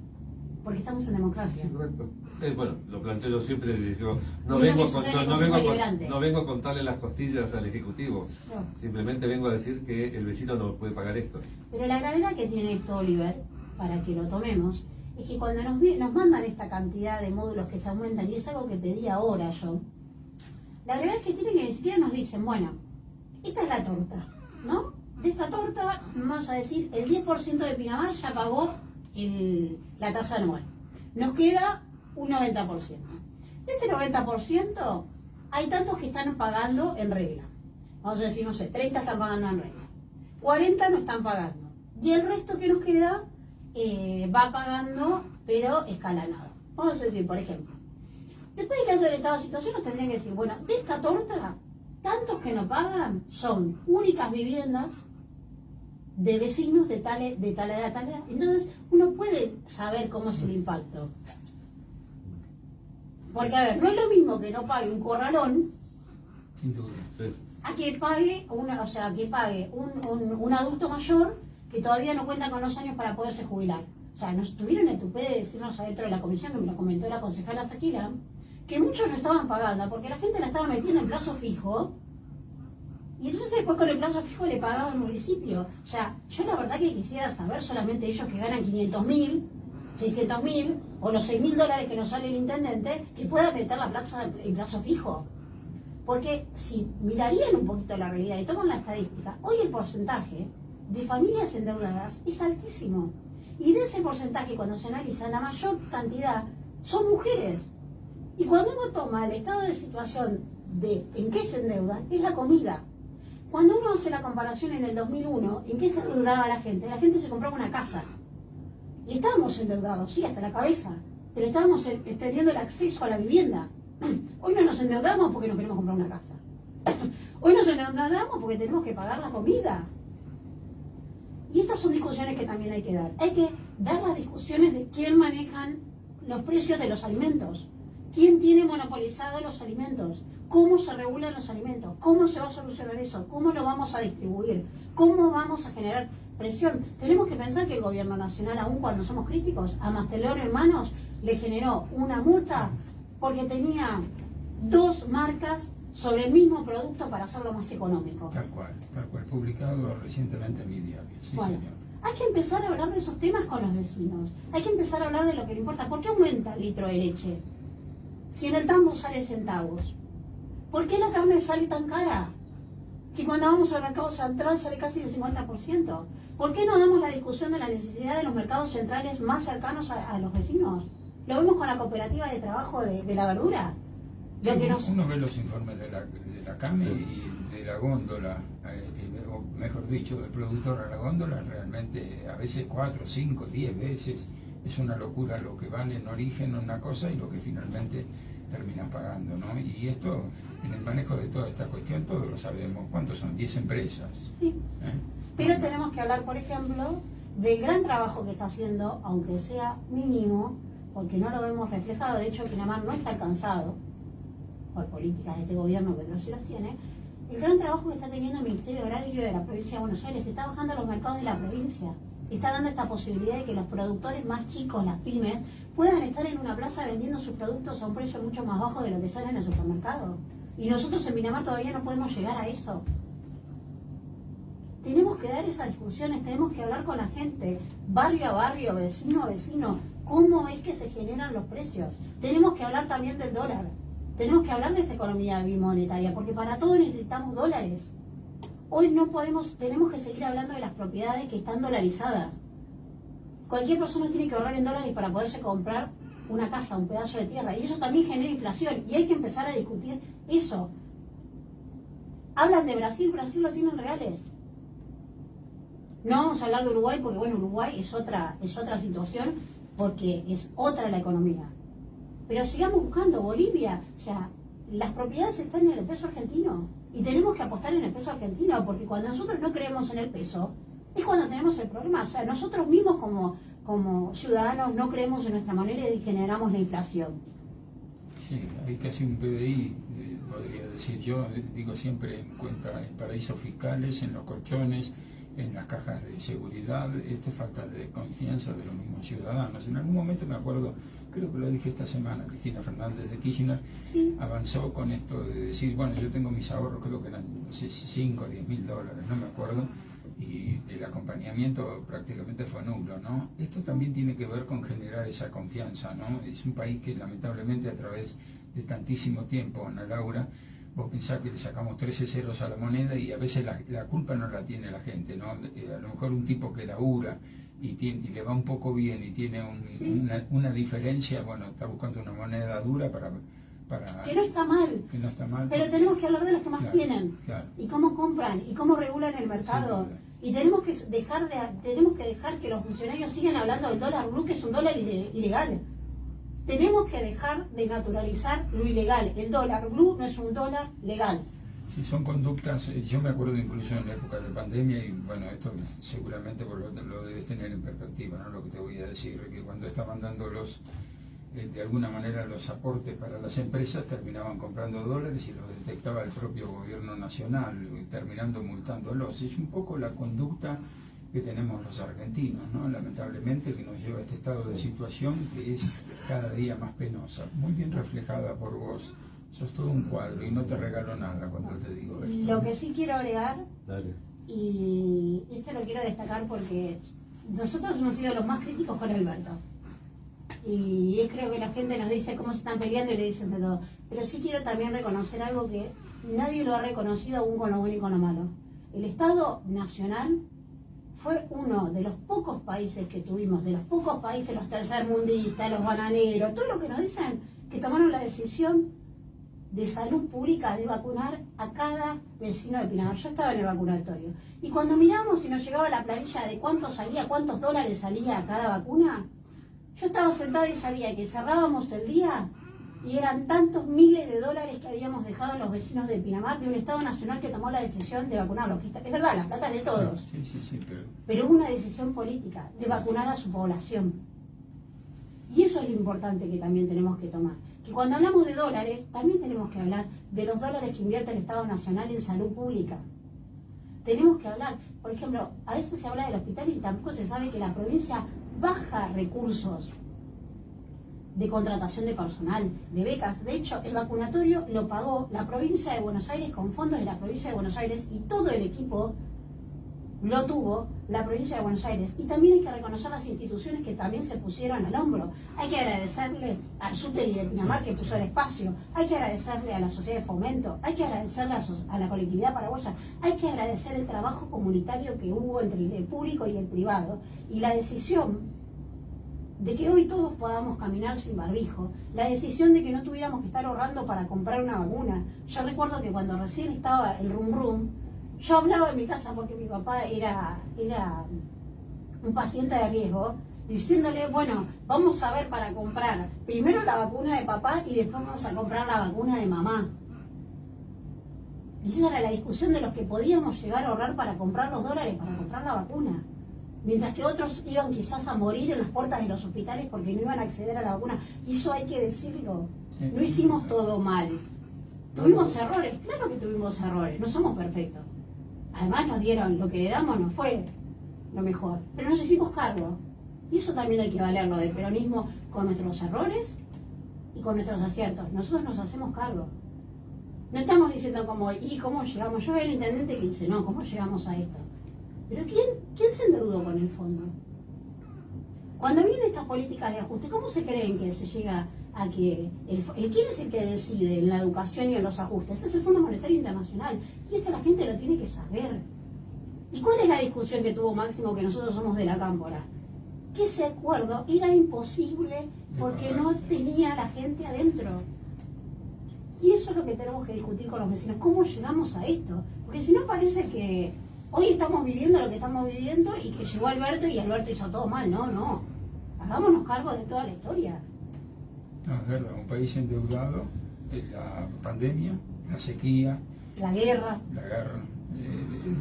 porque estamos en democracia. Sí, correcto. Bueno, lo planteo yo siempre, digo, Y es lo que sucede en el Consejo Deliberante. no vengo a contarle las costillas al Ejecutivo, No. simplemente vengo a decir que el vecino no puede pagar esto. Pero la gravedad que tiene esto, Oliver, para que lo tomemos, es que cuando nos mandan esta cantidad de módulos que se aumentan, y es algo que pedí ahora yo, la gravedad que tiene que ni siquiera nos dicen, bueno, esta es la torta, ¿no? De esta torta, vamos a decir, el 10% de Pinamar ya pagó la tasa anual. Nos queda un 90%. De este 90%, hay tantos que están pagando en regla. Vamos a decir, no sé, 30 están pagando en regla. 40 no están pagando. Y el resto que nos queda va pagando, pero escalonado. Vamos a decir, por ejemplo, después de que hacer el estado de situación, nos tendrían que decir, bueno, de esta torta, tantos que no pagan son únicas viviendas de vecinos de tal edad, tal edad. Entonces, uno puede saber cómo es el impacto. Porque, a ver, no es lo mismo que no pague un corralón Sin duda. Sí. a que pague un adulto mayor que todavía no cuenta con los años para poderse jubilar. O sea, nos tuvieron el tupé de decirnos adentro de la comisión, que me lo comentó la concejala Saquila, que muchos no estaban pagando porque la gente la estaba metiendo en plazo fijo, y entonces después con el plazo fijo le pagaba el municipio. O sea, yo la verdad que quisiera saber solamente ellos que ganan 500.000, 600.000 o los $6.000 que nos sale el intendente, que puedan meter la plaza en plazo fijo. Porque si mirarían un poquito la realidad y toman la estadística, hoy el porcentaje de familias endeudadas es altísimo. Y de ese porcentaje, cuando se analiza, la mayor cantidad son mujeres. Y cuando uno toma el estado de situación de en qué se endeudan, es la comida. Cuando uno hace la comparación en el 2001, ¿en qué se endeudaba la gente? La gente se compraba una casa. Y estábamos endeudados, sí, hasta la cabeza, pero estábamos teniendo el acceso a la vivienda. Hoy no nos endeudamos porque no queremos comprar una casa. Hoy nos endeudamos porque tenemos que pagar la comida. Y estas son discusiones que también hay que dar. Hay que dar las discusiones de quién manejan los precios de los alimentos. ¿Quién tiene monopolizado los alimentos? ¿Cómo se regulan los alimentos? ¿Cómo se va a solucionar eso? ¿Cómo lo vamos a distribuir? ¿Cómo vamos a generar presión? Tenemos que pensar que el gobierno nacional, aun cuando somos críticos, a Mastelón Hermanos le generó una multa porque tenía 2 marcas sobre el mismo producto para hacerlo más económico. Tal cual, publicado recientemente en mi diario. Sí, Bueno, señor. hay que empezar a hablar de esos temas con los vecinos. Hay que empezar a hablar de lo que le importa. ¿Por qué aumenta el litro de leche? Si en el tambo sale centavos. ¿Por qué la carne sale tan cara? Si cuando vamos al mercado central sale casi el 50%. ¿Por qué no damos la discusión de la necesidad de los mercados centrales más cercanos a los vecinos? Lo vemos con la cooperativa de trabajo de la verdura. Lo que nos... Uno ve los informes de la CAME y de la góndola, o mejor dicho, del productor a la góndola, realmente a veces 4, 5, 10 veces. Es una locura lo que vale en origen una cosa y lo que finalmente terminan pagando, ¿no? Y esto, en el manejo de toda esta cuestión, todos lo sabemos. ¿Cuántos son? 10 empresas. Sí. Pero tenemos que hablar, por ejemplo, del gran trabajo que está haciendo, aunque sea mínimo, porque no lo vemos reflejado. De hecho, Pinamar no está alcanzado por políticas de este gobierno, pero sí las tiene. El gran trabajo que está teniendo el Ministerio Agrario de la provincia de Buenos Aires, está bajando a los mercados de la provincia. Está dando esta posibilidad de que los productores más chicos, las pymes, puedan estar en una plaza vendiendo sus productos a un precio mucho más bajo de lo que sale en el supermercado. Y nosotros en Pinamar todavía no podemos llegar a eso. Tenemos que dar esas discusiones, tenemos que hablar con la gente, barrio a barrio, vecino a vecino, cómo es que se generan los precios. Tenemos que hablar también del dólar, tenemos que hablar de esta economía bimonetaria, porque para todo necesitamos dólares. Hoy no podemos, tenemos que seguir hablando de las propiedades que están dolarizadas. Cualquier persona tiene que ahorrar en dólares para poderse comprar una casa, un pedazo de tierra, y eso también genera inflación, y hay que empezar a discutir eso. Hablan de Brasil, Brasil lo tienen reales. No vamos a hablar de Uruguay porque, bueno, Uruguay es otra situación porque es otra la economía. Pero sigamos buscando Bolivia, o sea, las propiedades están en el peso argentino y tenemos que apostar en el peso argentino porque cuando nosotros no creemos en el peso es cuando tenemos el problema. O sea, nosotros mismos como ciudadanos no creemos en nuestra moneda y generamos la inflación. Sí, hay casi un PBI, podría decir yo, digo siempre en cuenta en paraísos fiscales, en los colchones, en las cajas de seguridad, falta de confianza de los mismos ciudadanos. En algún momento me acuerdo, creo que lo dije esta semana, Cristina Fernández de Kirchner Sí. avanzó con esto de decir, bueno, yo tengo mis ahorros, creo que eran 5 o 10 mil dólares, no me acuerdo, y el acompañamiento prácticamente fue nulo, ¿no? Esto también tiene que ver con generar esa confianza, ¿no? Es un país que lamentablemente a través de tantísimo tiempo, Ana Laura, vos pensás que le sacamos 13 ceros a la moneda y a veces la culpa no la tiene la gente, ¿no? A lo mejor un tipo que labura y le va un poco bien y tiene una diferencia, bueno, está buscando una moneda dura para Que no está mal. que no está mal. Pero tenemos que hablar de los que más Claro, tienen. claro. Y cómo compran, y cómo regulan el mercado. Sin duda. Y tenemos que dejar que los funcionarios sigan hablando del dólar blue, que es un dólar ilegal. Tenemos que dejar de naturalizar lo ilegal. El dólar blue no es un dólar legal. Sí, son conductas, yo me acuerdo incluso en la época de pandemia, y bueno, esto seguramente vos lo debes tener en perspectiva, ¿no? Lo que te voy a decir, que cuando estaban dando de alguna manera los aportes para las empresas, terminaban comprando dólares y los detectaba el propio gobierno nacional, terminando multándolos. Es un poco la conducta que tenemos los argentinos, ¿no? Lamentablemente, que nos lleva a este estado de situación que es cada día más penosa, muy bien reflejada por vos. Sos todo un cuadro y no te regalo nada cuando te digo esto. Lo que sí quiero agregar, Dale. y esto lo quiero destacar porque nosotros hemos sido los más críticos con Alberto. Y creo que la gente nos dice cómo se están peleando y le dicen de todo. Pero sí quiero también reconocer algo que nadie lo ha reconocido aún con lo bueno y con lo malo. El Estado Nacional fue uno de los pocos países que tuvimos, de los pocos países, los tercermundistas, los bananeros, todo lo que nos dicen, que tomaron la decisión de salud pública de vacunar a cada vecino de Pinamar. Yo estaba en el vacunatorio. Y cuando miramos y nos llegaba la planilla de cuánto salía, cuántos dólares salía cada vacuna, yo estaba sentada y sabía que cerrábamos el día y eran tantos miles de dólares que habíamos dejado a los vecinos de Pinamar, de un Estado Nacional que tomó la decisión de vacunarlos. Es verdad, la plata es de todos. Sí, Pero hubo una decisión política de vacunar a su población. Y eso es lo importante que también tenemos que tomar. Que cuando hablamos de dólares, también tenemos que hablar de los dólares que invierte el Estado Nacional en salud pública. Tenemos que hablar, por ejemplo, a veces se habla del hospital y tampoco se sabe que la provincia baja recursos de contratación de personal, de becas. De hecho, el vacunatorio lo pagó la provincia de Buenos Aires con fondos de la provincia de Buenos Aires y todo el equipo lo tuvo la provincia de Buenos Aires. Y también hay que reconocer las instituciones que también se pusieron al hombro. Hay que agradecerle al Súteri de Pinamar que puso el espacio, hay que agradecerle a la Sociedad de Fomento, hay que agradecerle a la colectividad paraguaya, hay que agradecer el trabajo comunitario que hubo entre el público y el privado y la decisión de que hoy todos podamos caminar sin barbijo, la decisión de que no tuviéramos que estar ahorrando para comprar una vacuna. Yo recuerdo que cuando recién estaba el rum rum, yo hablaba en mi casa porque mi papá era un paciente de riesgo, diciéndole, bueno, vamos a ver para comprar primero la vacuna de papá y después vamos a comprar la vacuna de mamá. Y esa era la discusión de los que podíamos llegar a ahorrar para comprar los dólares, para comprar la vacuna. Mientras que otros iban quizás a morir en las puertas de los hospitales porque no iban a acceder a la vacuna. Y eso hay que decirlo. Sí. No hicimos todo mal. Tuvimos errores, claro que tuvimos errores, no somos perfectos. Además nos dieron, lo que le damos no fue lo mejor, pero nos hicimos cargo. Y eso también hay que valerlo del peronismo con nuestros errores y con nuestros aciertos. Nosotros nos hacemos cargo. No estamos diciendo como, ¿y cómo llegamos? Yo veo el intendente que dice, no, ¿cómo llegamos a esto? Pero ¿quién se endeudó con el fondo? Cuando vienen estas políticas de ajuste, ¿cómo se creen que se llega a que quién es el que decide en la educación y en los ajustes? Es el Fondo Monetario Internacional. Y esto la gente lo tiene que saber. ¿Y cuál es la discusión que tuvo Máximo, que nosotros somos de la Cámpora? Que ese acuerdo era imposible porque no tenía a la gente adentro. Y eso es lo que tenemos que discutir con los vecinos. ¿Cómo llegamos a esto? Porque si no parece que hoy estamos viviendo lo que estamos viviendo y que llegó Alberto y Alberto hizo todo mal. No. Hagámonos cargo de toda la historia. No, es verdad, un país endeudado, la pandemia, la sequía, La guerra.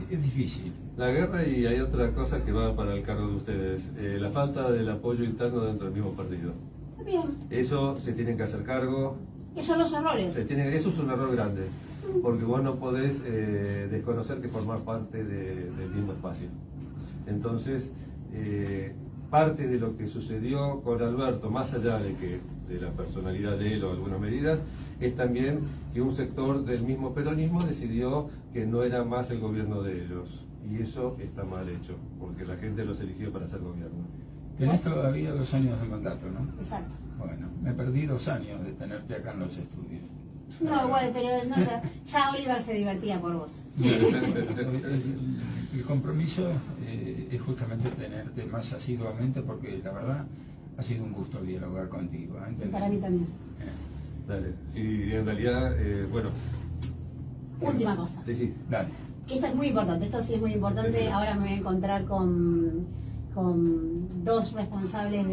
es difícil. La guerra, y hay otra cosa que va para el cargo de ustedes, la falta del apoyo interno dentro del mismo partido. Está bien. Eso se tienen que hacer cargo, Esos son los errores. Eso es un error grande, porque vos no podés desconocer que formás parte del mismo espacio. Entonces, parte de lo que sucedió con Alberto, más allá de la personalidad de él o algunas medidas, es también que un sector del mismo peronismo decidió que no era más el gobierno de ellos. Y eso está mal hecho, porque la gente los eligió para ser gobierno. Tenés todavía 2 años de mandato, ¿no? Exacto. Bueno, me perdí 2 años de tenerte acá en los estudios. No, igual, pero no, ya Oliver se divertía por vos. El compromiso es justamente tenerte más asiduamente, porque la verdad ha sido un gusto dialogar contigo. ¿Entendés? Para mí también. Dale, sí, en realidad, bueno. Última cosa. Sí. Dale. Que esto es muy importante, esto sí es muy importante. Ahora me voy a encontrar con 2 responsables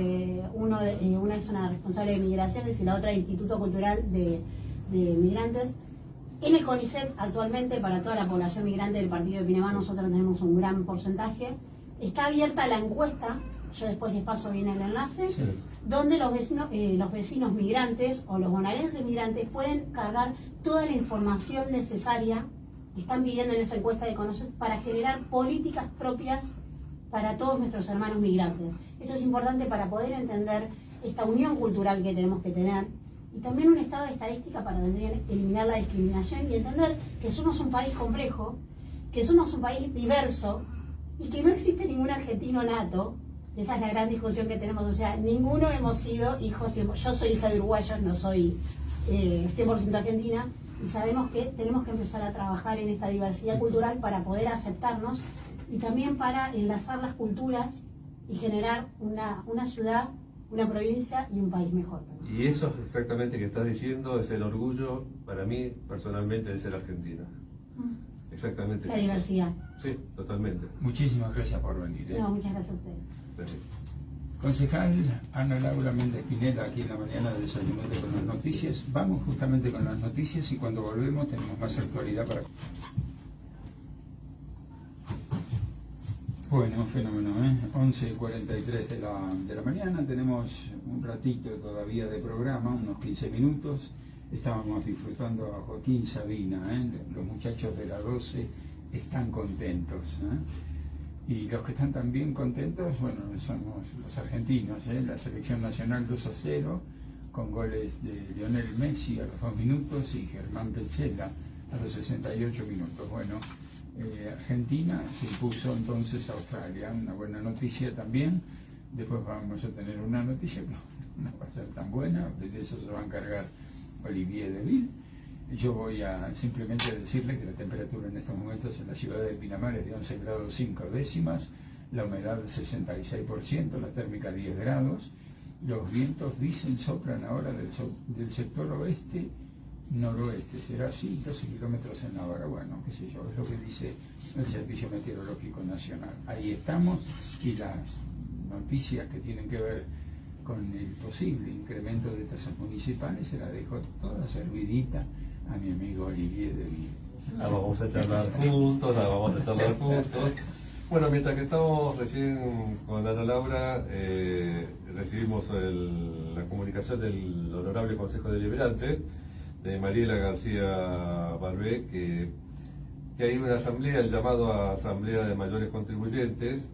una es una responsable de migraciones y la otra de Instituto Cultural de Migrantes. En el CONICET actualmente, para toda la población migrante del partido de Pinamar, nosotros tenemos un gran porcentaje. Está abierta la encuesta, yo después les paso bien el enlace, Sí. donde los vecinos migrantes o los bonaerenses migrantes pueden cargar toda la información necesaria que están pidiendo en esa encuesta de conocer para generar políticas propias para todos nuestros hermanos migrantes. Esto es importante para poder entender esta unión cultural que tenemos que tener y también un estado de estadística para eliminar la discriminación y entender que somos un país complejo, que somos un país diverso y que no existe ningún argentino nato. Esa es la gran discusión que tenemos, o sea, ninguno hemos sido hijos, yo soy hija de uruguayos, no soy 100% argentina, y sabemos que tenemos que empezar a trabajar en esta diversidad cultural para poder aceptarnos y también para enlazar las culturas y generar una ciudad, una provincia y un país mejor. Y eso exactamente que estás diciendo es el orgullo para mí personalmente de ser argentina. Exactamente. La diversidad. Sí, totalmente. Muchísimas gracias por venir. No, muchas gracias a ustedes. Gracias. Concejal Ana Laura Méndez Pineda, aquí en la mañana de Desayunate con las noticias. Vamos justamente con las noticias y cuando volvemos tenemos más actualidad para... Bueno, fenómeno, 11:43 de la mañana, tenemos un ratito todavía de programa, unos 15 minutos. Estábamos disfrutando a Joaquín Sabina, los muchachos de la 12 están contentos. Y los que están también contentos, bueno, somos los argentinos, la selección nacional 2-0, con goles de Lionel Messi a los 2 minutos y Germán Petzela a los 68 minutos. Bueno, Argentina se impuso entonces a Australia, una buena noticia también. Después vamos a tener una noticia que no va a ser tan buena, de eso se va a encargar Olivier Deville. Yo voy a simplemente decirle que la temperatura en estos momentos en la ciudad de Pinamar es de 11 grados 5 décimas, la humedad 66%, la térmica 10 grados. Los vientos dicen soplan ahora del sector oeste noroeste, será así 12 kilómetros en la hora. Bueno, qué sé yo, es lo que dice el Servicio Meteorológico Nacional. Ahí estamos, y las noticias que tienen que ver con el posible incremento de tasas municipales se la dejo toda servidita a mi amigo Olivier Deville. La vamos a charlar juntos, Bueno, mientras que estamos recién con Ana Laura, recibimos la comunicación del Honorable Consejo Deliberante de Mariela García Barbé, que hay una asamblea, el llamado a Asamblea de Mayores Contribuyentes,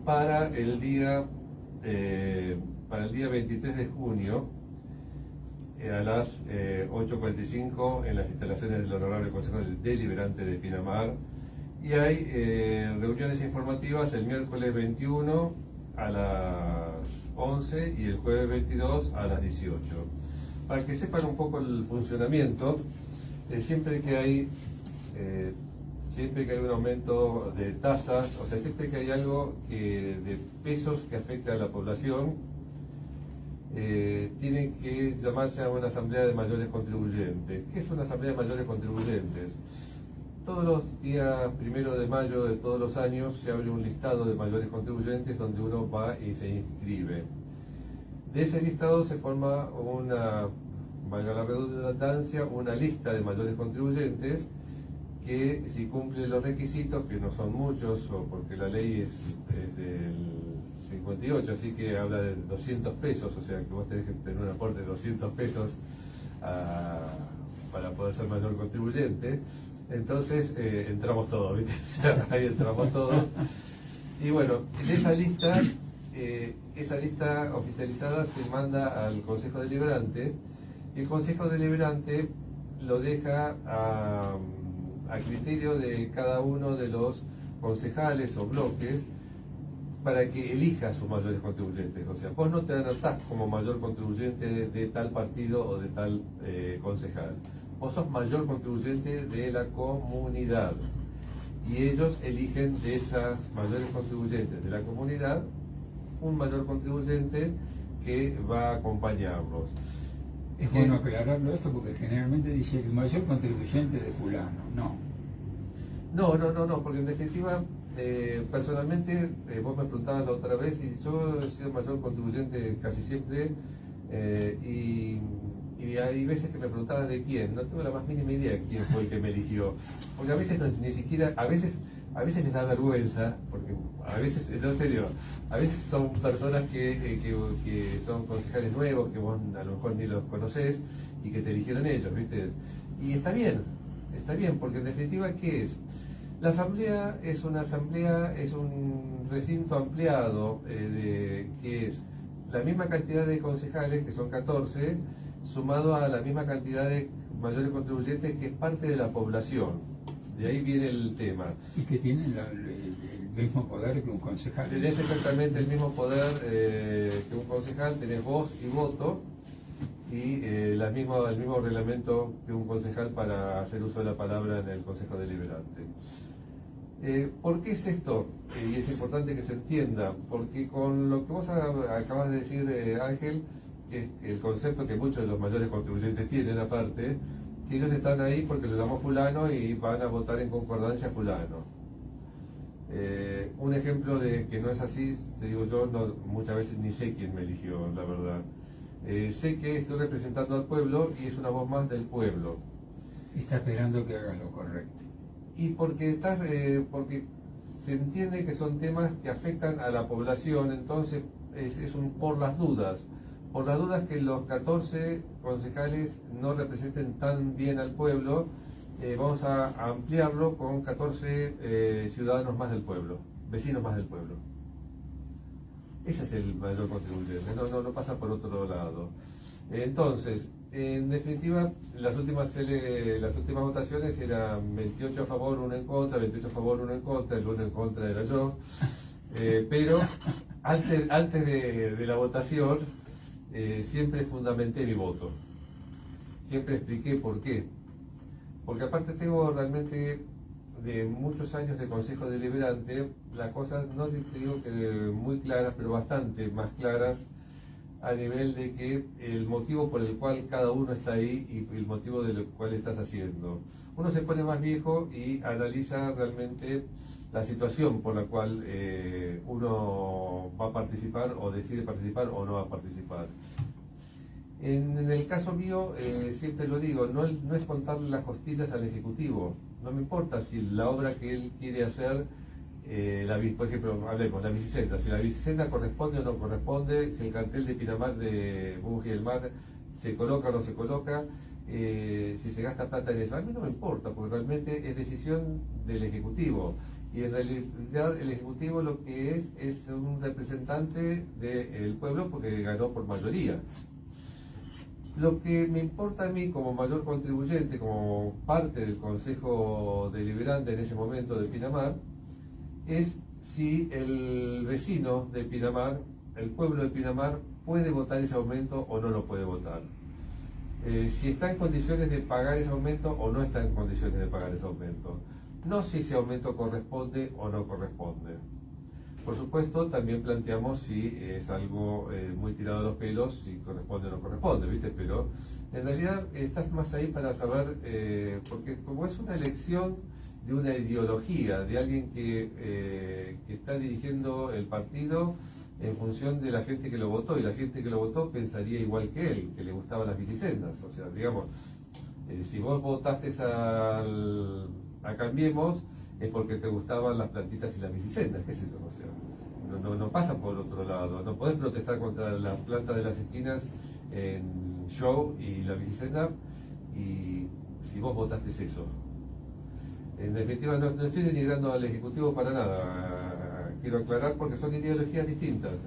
para el día 23 de junio, a las 8:45 en las instalaciones del Honorable Consejo Deliberante de Pinamar. Y hay reuniones informativas el miércoles 21 a las 11 y el jueves 22 a las 18. Para que sepan un poco el funcionamiento, siempre que hay un aumento de tasas, o sea, siempre que hay algo de pesos que afecta a la población, tiene que llamarse a una asamblea de mayores contribuyentes. ¿Qué es una asamblea de mayores contribuyentes? Todos los días 1 de mayo de todos los años se abre un listado de mayores contribuyentes donde uno va y se inscribe. De ese listado se forma valga la redundancia, una lista de mayores contribuyentes que, si cumplen los requisitos, que no son muchos, o porque la ley es del 58, así que habla de 200 pesos, o sea que vos tenés que tener un aporte de 200 pesos para poder ser mayor contribuyente. Entonces entramos todos, ¿viste? O sea, ahí entramos todos. Y bueno, en esa lista oficializada se manda al Consejo Deliberante, y el Consejo Deliberante lo deja a criterio de cada uno de los concejales o bloques para que elija sus mayores contribuyentes. O sea, vos no te anotás como mayor contribuyente de tal partido o de tal concejal. Vos sos mayor contribuyente de la comunidad. Y ellos eligen de esas mayores contribuyentes de la comunidad un mayor contribuyente que va a acompañarlos. Es bueno aclararlo esto porque generalmente dice el mayor contribuyente de fulano. No, porque en definitiva, personalmente, vos me preguntabas la otra vez y yo he sido mayor contribuyente casi siempre, y hay veces que me preguntaban de quién, no tengo la más mínima idea de quién fue el que me eligió, porque a veces ni siquiera, a veces les da vergüenza, porque a veces, en serio, a veces son personas que son concejales nuevos, que vos a lo mejor ni los conocés y que te eligieron ellos, ¿viste? Y está bien, porque en definitiva, ¿qué es? La asamblea es un recinto ampliado, que es la misma cantidad de concejales, que son 14, sumado a la misma cantidad de mayores contribuyentes, que es parte de la población. De ahí viene el tema. Y que tienen el mismo poder que un concejal. Tenés exactamente el mismo poder que un concejal, tenés voz y voto, y el mismo reglamento que un concejal para hacer uso de la palabra en el Consejo Deliberante. ¿Por qué es esto? Y es importante que se entienda, porque con lo que vos acabas de decir, Ángel, que es el concepto que muchos de los mayores contribuyentes tienen aparte, que ellos están ahí porque lo llamó fulano y van a votar en concordancia a fulano. Un ejemplo de que no es así, te digo yo, muchas veces ni sé quién me eligió, la verdad. Sé que estoy representando al pueblo y es una voz más del pueblo. Está esperando que hagas lo correcto. Y porque se entiende que son temas que afectan a la población, entonces es un por las dudas que los 14 concejales no representen tan bien al pueblo, vamos a ampliarlo con 14 ciudadanos más del pueblo, vecinos más del pueblo. Ese es el mayor contribuyente, no pasa por otro lado. Entonces, en definitiva, las últimas votaciones eran 28 a favor, 1 en contra, 28 a favor, 1 en contra, el 1 en contra era yo. Pero antes de la votación, siempre fundamenté mi voto. Siempre expliqué por qué. Porque aparte tengo realmente de muchos años de Consejo Deliberante, las cosas, no te digo que muy claras, pero bastante más claras, a nivel de que el motivo por el cual cada uno está ahí y el motivo del cual estás haciendo. Uno se pone más viejo y analiza realmente la situación por la cual uno va a participar o decide participar o no va a participar. En el caso mío, siempre lo digo, no es contarle las costillas al Ejecutivo. No me importa si la obra que él quiere hacer, por ejemplo, hablemos, la bicicenda, si la bicicenda corresponde o no corresponde, si el cartel de Pinamar de Bunge del Mar se coloca o no se coloca, si se gasta plata en eso. A mí no me importa, porque realmente es decisión del Ejecutivo. Y en realidad el Ejecutivo lo que es un representante del pueblo porque ganó por mayoría. Lo que me importa a mí como mayor contribuyente, como parte del Consejo Deliberante en ese momento de Pinamar, es si el vecino de Pinamar, el pueblo de Pinamar, puede votar ese aumento o no lo puede votar. Si está en condiciones de pagar ese aumento o no está en condiciones de pagar ese aumento. No si ese aumento corresponde o no corresponde. Por supuesto, también planteamos si es algo muy tirado de los pelos, si corresponde o no corresponde, ¿viste? Pero en realidad estás más ahí para saber, porque como es una elección de una ideología, de alguien que está dirigiendo el partido en función de la gente que lo votó, y la gente que lo votó pensaría igual que él, que le gustaban las bicisendas. O sea, digamos, si vos votaste a Cambiemos, es porque te gustaban las plantitas y las bicisendas, ¿qué es eso? O sea, no pasa por otro lado. No podés protestar contra las plantas de las esquinas en Show y la bici stand-up, y si vos votaste eso. En definitiva, no estoy denigrando al Ejecutivo para nada, quiero aclarar, porque son ideologías distintas.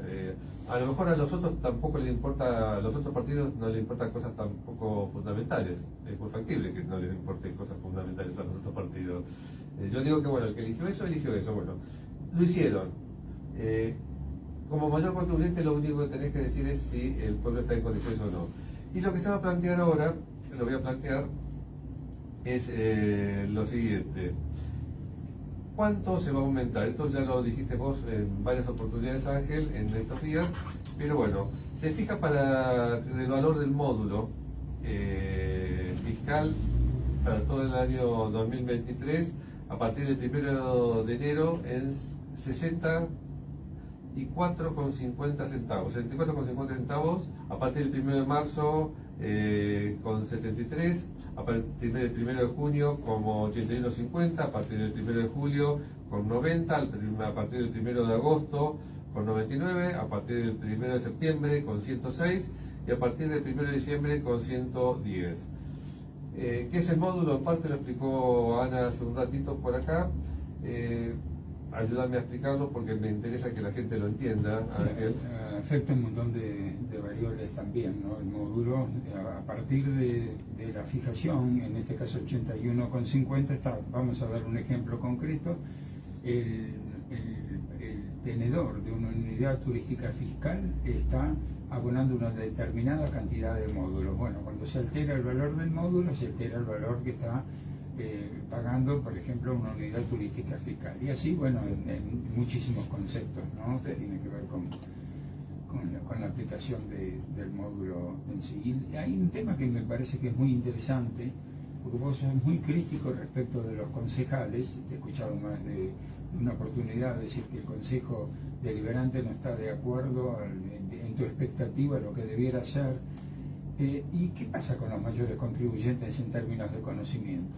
A lo mejor a los otros tampoco les importa, a los otros partidos no les importan cosas tampoco fundamentales. Es muy factible que no les importen cosas fundamentales a los otros partidos. Yo digo que bueno, el que eligió eso, bueno, lo hicieron. Como mayor contribuyente lo único que tenés que decir es si el pueblo está en condiciones o no. Y lo que se va a plantear ahora, lo voy a plantear, es lo siguiente. ¿Cuánto se va a aumentar? Esto ya lo dijiste vos en varias oportunidades, Ángel, en estos días, pero bueno, se fija para el valor del módulo fiscal para todo el año 2023 a partir del 1 de enero en 64,50 centavos, 64,50 centavos a partir del 1 de marzo con 73, a partir del 1 de junio como 81,50, a partir del 1 de julio con 90, a partir del 1 de agosto con 99, a partir del 1 de septiembre con 106 y a partir del 1 de diciembre con 110. ¿Qué es el módulo? En parte lo explicó Ana hace un ratito por acá. Ayúdame a explicarlo porque me interesa que la gente lo entienda. Afecta un montón de variables también, ¿no? El módulo, a partir de la fijación, en este caso 81,50, vamos a dar un ejemplo concreto, el tenedor de una unidad turística fiscal está abonando una determinada cantidad de módulos. Bueno, cuando se altera el valor del módulo, se altera el valor que está pagando, por ejemplo, una unidad turística fiscal. Y así, bueno, en muchísimos conceptos, ¿no? Que tiene que ver con la aplicación del módulo en sí. Y hay un tema que me parece que es muy interesante, porque vos sos muy crítico respecto de los concejales. Te he escuchado más de una oportunidad decir que el Consejo Deliberante no está de acuerdo en tu expectativa de lo que debiera ser. ¿Y qué pasa con los mayores contribuyentes en términos de conocimiento?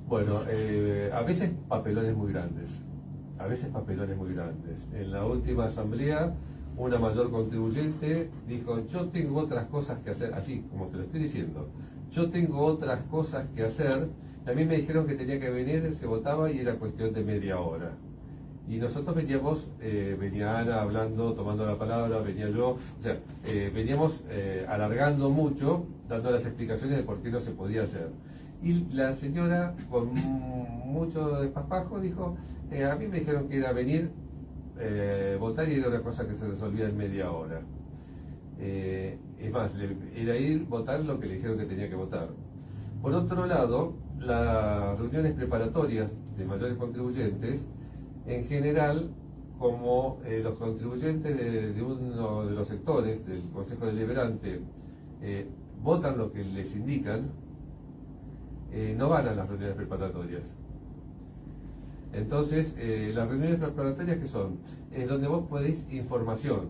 Bueno, a veces papelones muy grandes, En la última asamblea, una mayor contribuyente dijo, yo tengo otras cosas que hacer, así como te lo estoy diciendo, yo tengo otras cosas que hacer. También me dijeron que tenía que venir, se votaba y era cuestión de media hora. Y nosotros veníamos, venía Ana hablando, tomando la palabra, venía yo, o sea, veníamos alargando mucho, dando las explicaciones de por qué no se podía hacer. Y la señora, con mucho desparpajo, dijo, a mí me dijeron que era venir, votar y era una cosa que se resolvía en media hora. Es más, era ir, votar lo que le dijeron que tenía que votar. Por otro lado, las reuniones preparatorias de mayores contribuyentes, en general, como los contribuyentes de uno de los sectores del Consejo Deliberante votan lo que les indican, no van a las reuniones preparatorias. Entonces, las reuniones preparatorias, ¿qué son? Es donde vos podéis información.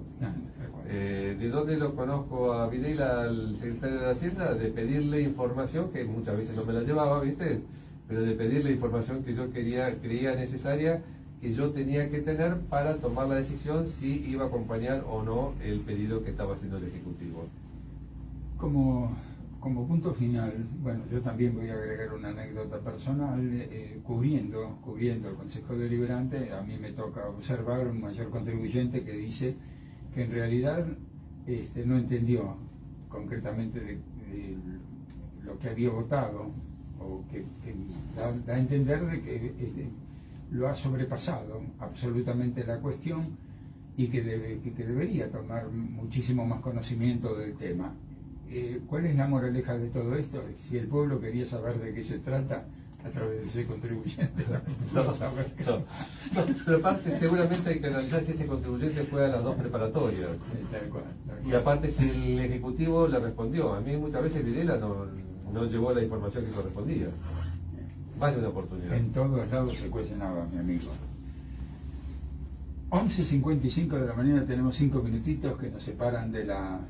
¿De dónde lo conozco a Videla, al secretario de Hacienda? De pedirle información, que muchas veces no me la llevaba, ¿viste? Pero de pedirle información que yo creía necesaria, que yo tenía que tener para tomar la decisión si iba a acompañar o no el pedido que estaba haciendo el Ejecutivo. Como punto final, bueno, yo también voy a agregar una anécdota personal. Cubriendo el Consejo Deliberante, a mí me toca observar un mayor contribuyente que dice que en realidad no entendió concretamente de lo que había votado, o que da a entender de que lo ha sobrepasado absolutamente la cuestión y que debería tomar muchísimo más conocimiento del tema. ¿Cuál es la moraleja de todo esto? Si el pueblo quería saber de qué se trata, a través de ese contribuyente. Pero aparte seguramente hay que analizar si ese contribuyente fue a las dos preparatorias. Tal cual. Y aparte si el Ejecutivo le respondió. A mí muchas veces Videla no llevó la información que correspondía. Más de una oportunidad. En todos lados se cuece nada, mi amigo. 11:55 de la mañana, tenemos 5 minutitos que nos separan de las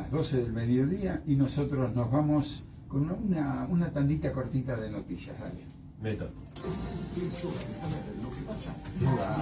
12 del mediodía y nosotros nos vamos con una tandita cortita de noticias. Dale. Meta. Es hora de saber lo que pasa. Sí, va.